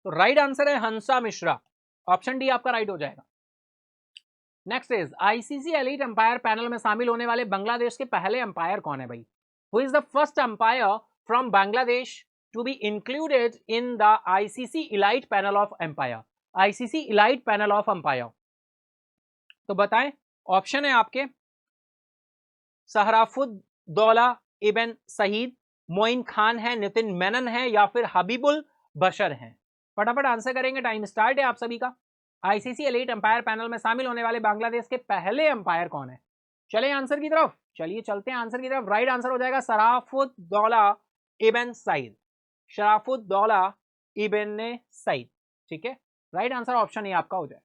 तो राइट आंसर है हंसा मिश्रा, ऑप्शन डी आपका राइट हो जाएगा। Next is, ICC elite umpire panel में शामिल होने वाले बांग्लादेश के पहले अंपायर कौन है भाई? Who is the first umpire from Bangladesh to be included in the ICC elite panel of umpire? ICC elite panel of umpire, तो बताएं, ऑप्शन है आपके सहराफुद्दौला इब्न सईद, मोइन खान है, नितिन मेनन है, या फिर हबीबुल बशर हैं? फटाफट आंसर करेंगे, टाइम स्टार्ट है आप सभी का। आईसीसी एलीट अंपायर पैनल में शामिल होने वाले बांग्लादेश के पहले अंपायर कौन है? चले आंसर की तरफ, चलिए चलते हैं आंसर की तरफ। राइट आंसर हो जाएगा शराफुद्दौला इब्न सईद, शराफुद्दौला इब्न सईद। ठीक है, राइट आंसर ऑप्शन ए आपका हो जाएगा।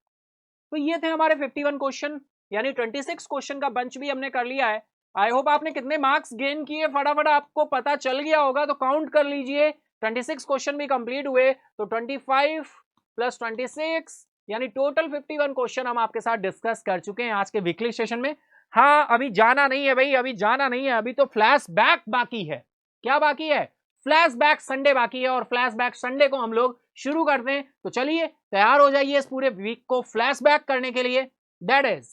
तो ये थे हमारे 51 क्वेश्चन, यानी 26 क्वेश्चन का बंच भी हमने कर लिया है। आई होप आपने कितने मार्क्स गेन किए फटाफट आपको पता चल गया होगा, तो काउंट कर लीजिए। 26 क्वेश्चन भी कंप्लीट हुए, तो 25 + 26 यानी टोटल 51 क्वेश्चन हम आपके साथ डिस्कस कर चुके हैं आज के वीकली सेशन में। हाँ, अभी जाना नहीं है भाई, अभी जाना नहीं है, अभी तो फ्लैश बैक बाकी है। क्या बाकी है? फ्लैश बैक संडे बाकी है, और फ्लैश बैक संडे को हम लोग शुरू करते हैं। तो चलिए तैयार हो जाइए इस पूरे वीक को फ्लैश बैक करने के लिए। दैट इज,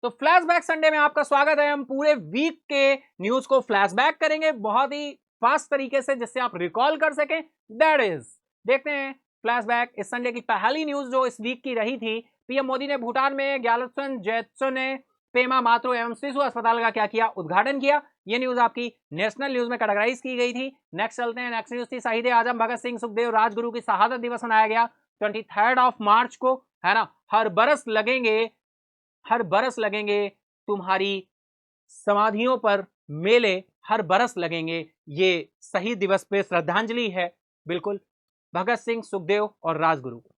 तो फ्लैशबैक संडे में आपका स्वागत है। हम पूरे वीक के न्यूज को फ्लैशबैक करेंगे बहुत ही फास्ट तरीके से, जिससे आप रिकॉल कर सकें। दैट इज, देखते हैं फ्लैशबैक इस संडे की पहली न्यूज जो इस वीक की रही थी, पीएम मोदी ने भूटान में ग्यालत्सन जेत्सुने पेमा मातृ एवं शिशु अस्पताल का क्या किया, उद्घाटन किया। ये न्यूज आपकी नेशनल न्यूज में कैटेगराइज की गई थी। नेक्स्ट चलते हैं, नेक्स्ट न्यूज थी शहीद आजम भगत सिंह सुखदेव राजगुरु की शहादत दिवस मनाया गया 23 मार्च को, है ना। हर बरस लगेंगे तुम्हारी समाधियों पर मेले, हर बरस लगेंगे। ये शहीद दिवस पे श्रद्धांजलि है बिल्कुल भगत सिंह सुखदेव और राजगुरु को।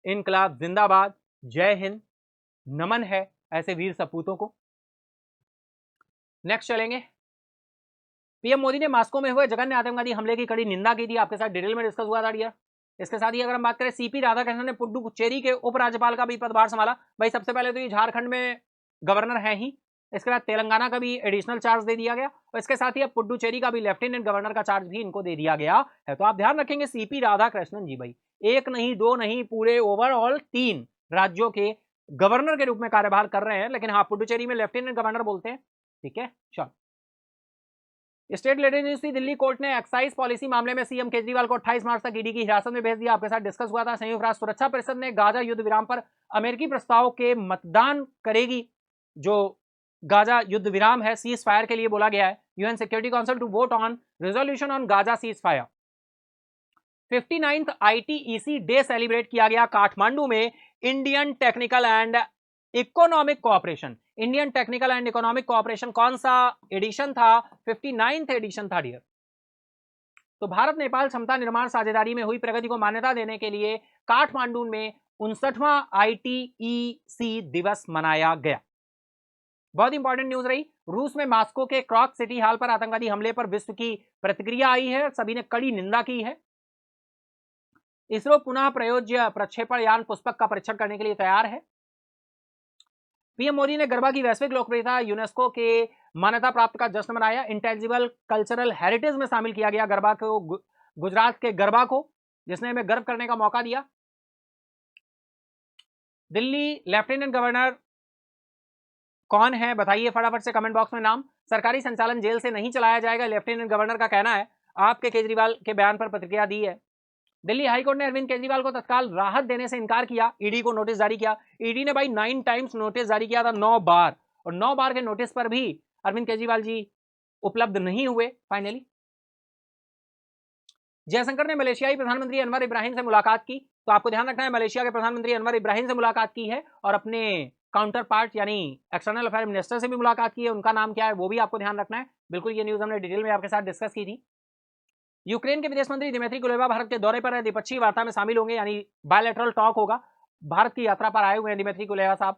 इनकलाब जिंदाबाद, जय हिंद, नमन है ऐसे वीर सपूतों को। नेक्स्ट चलेंगे, पीएम मोदी ने मॉस्को में हुए जघन्य आतंकवादी हमले की कड़ी निंदा की थी, आपके साथ डिटेल में डिस्कस हुआ था डियर। इसके साथ ही अगर हम बात करें सीपी राधाकृष्णन ने पुडुचेरी के उपराज्यपाल का भी पदभार संभाला। भाई सबसे पहले तो ये झारखंड में गवर्नर है ही, इसके बाद तेलंगाना का भी एडिशनल चार्ज दे दिया गया और इसके साथ ही अब पुडुचेरी का भी लेफ्टिनेंट गवर्नर का चार्ज भी इनको दे दिया गया है। तो आप ध्यान रखेंगे सीपी राधाकृष्णन जी भाई एक नहीं दो नहीं पूरे ओवरऑल 3 राज्यों के गवर्नर के रूप में कार्यभार कर रहे हैं, लेकिन हाँ पुडुचेरी में लेफ्टिनेंट गवर्नर बोलते हैं, ठीक है। चलो, स्टेट लेटेस्ट न्यूज थी, दिल्ली कोर्ट ने एक्साइज पॉलिसी मामले में सीएम केजरीवाल को 28 मार्च तक ईडी की हिरासत में भेज दिया, आपके साथ डिस्कस हुआ था। संयुक्त राष्ट्र सुरक्षा परिषद ने गाजा युद्ध विराम पर अमेरिकी प्रस्ताव के मतदान करेगी। जो गाजा युद्ध विराम है, सीज फायर के लिए बोला गया है, UN security council to vote on resolution on Gaza ceasefire. 59th ITEC day celebrate किया गया काठमांडू में। Indian technical and economic cooperation, Indian technical and economic cooperation कौन सा एडिशन था? 59th एडिशन था डियर। तो भारत नेपाल क्षमता निर्माण साझेदारी में हुई प्रगति को मान्यता देने के लिए काठमांडू में 59वां ITEC दिवस मनाया गया। बहुत इंपॉर्टेंट न्यूज रही। रूस में मॉस्को के क्रॉक सिटी हॉल पर आतंकवादी हमले पर विश्व की प्रतिक्रिया आई है, सभी ने कड़ी निंदा की है। इसरो पुनः प्रयोज्य प्रक्षेपण यान पुष्पक का परीक्षण करने के लिए तैयार है। पीएम मोदी ने गरबा की वैश्विक लोकप्रियता यूनेस्को के मान्यता प्राप्त का जश्न मनाया। इंटेंजिबल कल्चरल हेरिटेज में शामिल किया गया गरबा को, गुजरात के गरबा को, जिसने हमें गर्व करने का मौका दिया। दिल्ली लेफ्टिनेंट गवर्नर कौन है बताइए फटाफट से कमेंट बॉक्स में नाम। सरकारी संचालन जेल से नहीं चलाया जाएगा, लेफ्टिनेंट गवर्नर का कहना है। आपके केजरीवाल के बयान पर प्रतिक्रिया दी है। दिल्ली हाईकोर्ट ने अरविंद केजरीवाल को तत्काल राहत देने से इनकार किया, ईडी को नोटिस जारी किया। ईडी ने भाई 9 टाइम्स नोटिस जारी किया था, 9 बार, और 9 बार के नोटिस पर भी अरविंद केजरीवाल जी उपलब्ध नहीं हुए फाइनली। जयशंकर ने मलेशियाई प्रधानमंत्री अनवर इब्राहिम से मुलाकात की। तो आपको ध्यान रखना है मलेशिया के प्रधानमंत्री अनवर इब्राहिम से मुलाकात की है और अपने काउंटर पार्ट यानी एक्सटर्नल अफेयर मिनिस्टर से भी मुलाकात की है। उनका नाम क्या है वो भी आपको ध्यान रखना है। बिल्कुल ये न्यूज हमने डिटेल में आपके साथ डिस्कस की थी। यूक्रेन के विदेश मंत्री दिमित्री कुलेबा भारत के दौरे पर द्विपक्षीय वार्ता में शामिल होंगे, यानी बायलैटरल टॉक होगा। भारत की यात्रा पर आए हुए हैं दिमित्री कुलेबा साहब।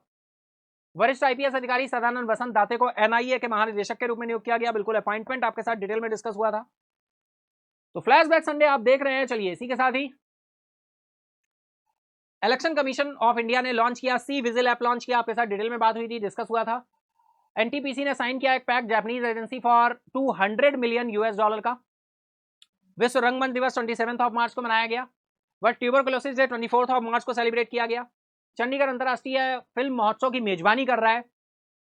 वरिष्ठ आईपीएस अधिकारी सदानंद वसंत दाते को एनआईए के महानिदेशक के रूप में नियुक्त किया गया। बिल्कुल अपॉइंटमेंट आपके साथ डिटेल में डिस्कस हुआ था। तो फ्लैशबैक संडे आप देख रहे हैं। चलिए इसी के साथ ही इलेक्शन कमीशन ऑफ इंडिया ने लॉन्च किया, सी विजिल ऐप लॉन्च किया, आपके साथ डिटेल में बात हुई थी, डिस्कस हुआ था। एनटीपीसी ने साइन किया एक pact Japanese agency for $200 million का। विश्व रंगमंच दिवस 27 मार्च को मनाया गया। वर्ल्ड ट्यूबरकुलोसिस डे 24 मार्च को सेलिब्रेट किया गया। चंडीगढ़ अंतरराष्ट्रीय फिल्म महोत्सव की मेजबानी कर रहा है,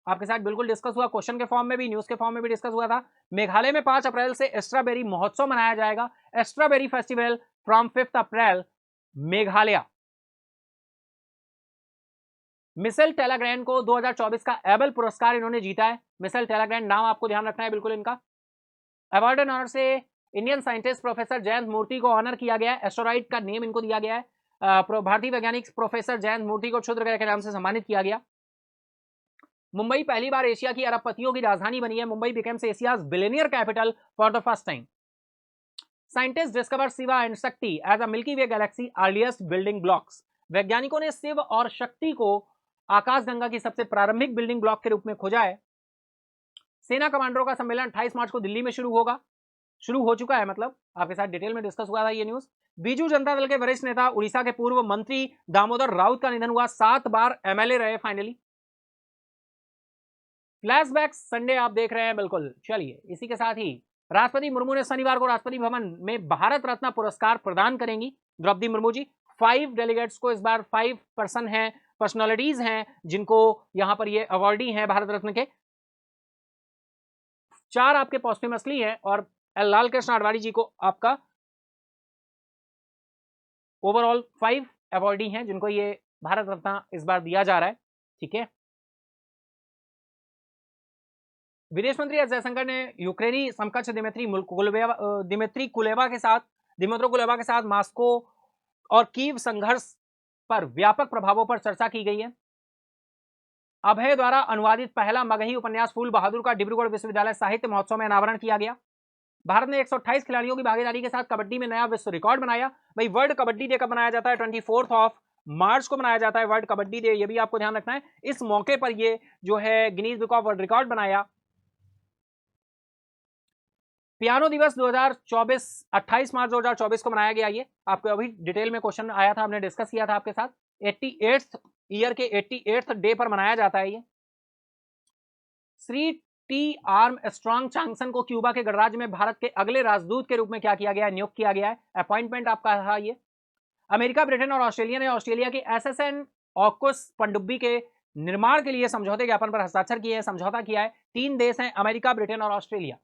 आपके साथ बिल्कुल डिस्कस हुआ, क्वेश्चन के फॉर्म में भी, न्यूज के फॉर्म में भी डिस्कस हुआ था। मेघालय में 5 अप्रैल से स्ट्रॉबेरी महोत्सव मनाया जाएगा। Strawberry festival from 5 April Meghalaya. Michel Talagrand को 2024 का एबल पुरस्कार इन्होंने जीता है। मिशेल टेलाग्रैंड नाम आपको ध्यान रखना है बिल्कुल इनका। अवार्ड एंड ऑनर से इंडियन साइंटिस्ट प्रोफेसर जयंत मूर्ति को ऑनर किया गया है। एस्टेरॉइड का नेम इनको दिया गया है। भारतीय वैज्ञानिक प्रोफेसर जयंत मूर्ति को क्षुद्र ग्रह के नाम से सम्मानित किया गया। मुंबई पहली बार एशिया की अरबपतियों की राजधानी बनी है। Mumbai becomes Asia's billionaire capital for the first time. Scientist discover Shiva and Shakti as a Milky Way galaxy earliest building blocks. वैज्ञानिकों ने शिव और शक्ति को आकाशगंगा की सबसे प्रारंभिक बिल्डिंग ब्लॉक के रूप में खोजा है। सेना कमांडरों का सम्मेलन 28 मार्च को दिल्ली में शुरू हो चुका है, मतलब आपके साथ डिटेल में डिस्कस हुआ था ये न्यूज। बीजू जनता दल के वरिष्ठ नेता उड़ीसा के पूर्व मंत्री दामोदर राउत का निधन हुआ। 7 बार एमएलए रहे फाइनली। फ्लैशबैक संडे आप देख रहे हैं बिल्कुल। चलिए इसी के साथ ही राष्ट्रपति मुर्मू ने शनिवार को राष्ट्रपति भवन में भारत रत्न पुरस्कार प्रदान करेंगी द्रौपदी मुर्मू जी। 5 डेलीगेट्स को, इस बार 5 पर्सन हैं, पर्सनालिटीज हैं जिनको यहां पर ये अवार्डी हैं भारत रत्न के। 4 आपके पॉस्ट्यूमसली हैं और लाल कृष्ण आडवाणी जी को आपका ओवरऑल 5 अवॉर्डी हैं जिनको ये भारत रत्न इस बार दिया जा रहा है, ठीक है। विदेश मंत्री एस जयशंकर ने यूक्रेनी समकक्ष दिमित्री कुलेबा के साथ मॉस्को और कीव संघर्ष पर व्यापक प्रभावों पर चर्चा की गई है। अभय द्वारा अनुवादित पहला मगही उपन्यास फूल बहादुर का डिब्रूगढ़ विश्वविद्यालय साहित्य महोत्सव में अनावरण किया गया। भारत ने 128 खिलाड़ियों की भागीदारी के साथ कबड्डी में नया विश्व रिकॉर्ड बनाया। भाई वर्ल्ड कबड्डी डे कब मनाया जाता है? 24 मार्च को मनाया जाता है वर्ल्ड कबड्डी डे, ये भी आपको ध्यान रखना है। इस मौके पर ये जो है Guinness book of world record बनाया। पियानो दिवस 2024 28 मार्च 2024 को मनाया गया। ये आपको अभी डिटेल में क्वेश्चन आया था, हमने डिस्कस किया था आपके साथ। 88th ईयर के 88th डे पर मनाया जाता है ये। श्री टी आर्म स्ट्रॉन्ग चांगसन को क्यूबा के गणराज्य में भारत के अगले राजदूत के रूप में क्या किया गया है? नियुक्त किया गया है। अपॉइंटमेंट आपका था ये। अमेरिका, ब्रिटेन और ऑस्ट्रेलिया ने ऑस्ट्रेलिया के एसएसएन ऑकुस पनडुब्बी के निर्माण के लिए समझौते ज्ञापन पर हस्ताक्षर किए हैं, समझौता किया है। 3 देश हैं, अमेरिका, ब्रिटेन और ऑस्ट्रेलिया।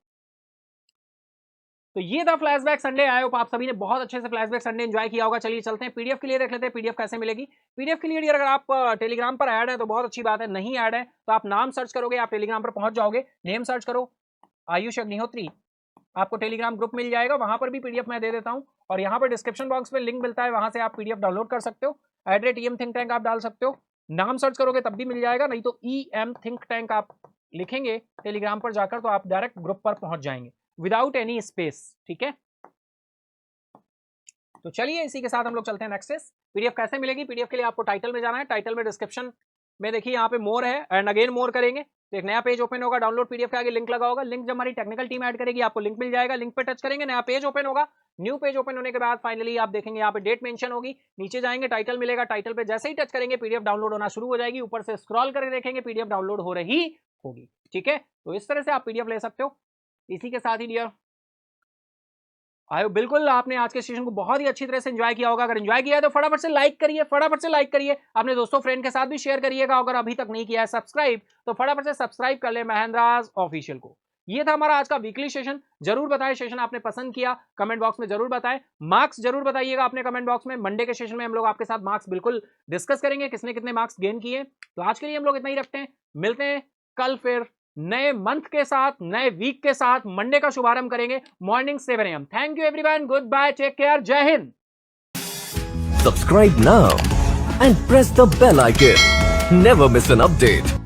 तो ये था फ्लैशबैक संडे। आई होप आप सभी ने बहुत अच्छे से फ्लैशबैक संडे एंजॉय किया होगा। चलिए चलते हैं पीडीएफ के लिए, देख लेते हैं पीडीएफ कैसे मिलेगी। पीडीएफ के लिए अगर आप टेलीग्राम पर ऐड है तो बहुत अच्छी बात है, नहीं ऐड है तो आप नाम सर्च करोगे, आप टेलीग्राम पर पहुंच जाओगे। नेम सर्च करो आयुष अग्निहोत्री, आपको टेलीग्राम ग्रुप मिल जाएगा, वहां पर भी पीडीएफ मैं दे देता हूं। और यहाँ पर डिस्क्रिप्शन बॉक्स में लिंक मिलता है, वहां से आप पीडीएफ डाउनलोड कर सकते हो। @EM थिंक टैंक आप डाल सकते हो, नाम सर्च करोगे तब भी मिल जाएगा, नहीं तो EM थिंक टैंक आप लिखेंगे टेलीग्राम पर जाकर तो आप डायरेक्ट ग्रुप पर पहुंच जाएंगे विदाउट एनी स्पेस, ठीक है। तो चलिए इसी के साथ हम लोग चलते हैं नेक्स्ट। पीडीएफ कैसे मिलेगी? पीडीएफ के लिए आपको टाइटल में जाना है, टाइटल में डिस्क्रिप्शन में देखिए यहाँ पे मोर है, एंड अगेन मोर करेंगे तो एक नया पेज ओपन होगा। डाउनलोड पीडीएफ के आगे लिंक लगा होगा, लिंक जब हमारी टेक्निकल टीम ऐड करेगी आपको लिंक मिल जाएगा, लिंक पे टच करेंगे नया पेज ओपन होगा। न्यू पेज ओपन होने के बाद फाइनली आप देखेंगे यहाँ पे डेट मेंशन होगी, नीचे जाएंगे टाइटल मिलेगा, टाइटल पे जैसे ही टच करेंगे पीडीएफ डाउनलोड होना शुरू हो जाएगी। ऊपर से स्क्रॉल करके देखेंगे पीडीएफ डाउनलोड हो रही होगी, ठीक है। तो इस तरह से आप पीडीएफ ले सकते हो। इसी के साथ ही डियर आयो, बिल्कुल आपने आज के सेशन को बहुत ही अच्छी तरह से एंजॉय किया होगा। अगर एंजॉय किया है तो फटाफट से लाइक करिए, फटाफट से लाइक करिए, अपने दोस्तों फ्रेंड के साथ भी शेयर करिएगा। अगर अभी तक नहीं किया है सब्सक्राइब तो फटाफट से सब्सक्राइब कर ले महेंद्राज ऑफिशियल को। ये था हमारा आज का वीकली सेशन। जरूर बताएं सेशन आपने पसंद किया, कमेंट बॉक्स में जरूर बताएं। मार्क्स जरूर बताइएगा अपने कमेंट बॉक्स में। मंडे के सेशन में हम लोग आपके साथ मार्क्स बिल्कुल डिस्कस करेंगे, किसने कितने मार्क्स गेन किए। तो आज के लिए हम लोग इतना ही रखते हैं, मिलते हैं कल फिर नए मंथ के साथ, नए वीक के साथ। मंडे का शुभारंभ करेंगे morning 7 AM। Thank you everyone, goodbye, take care, Jai Hind. Subscribe now and press the bell icon. Never miss an update.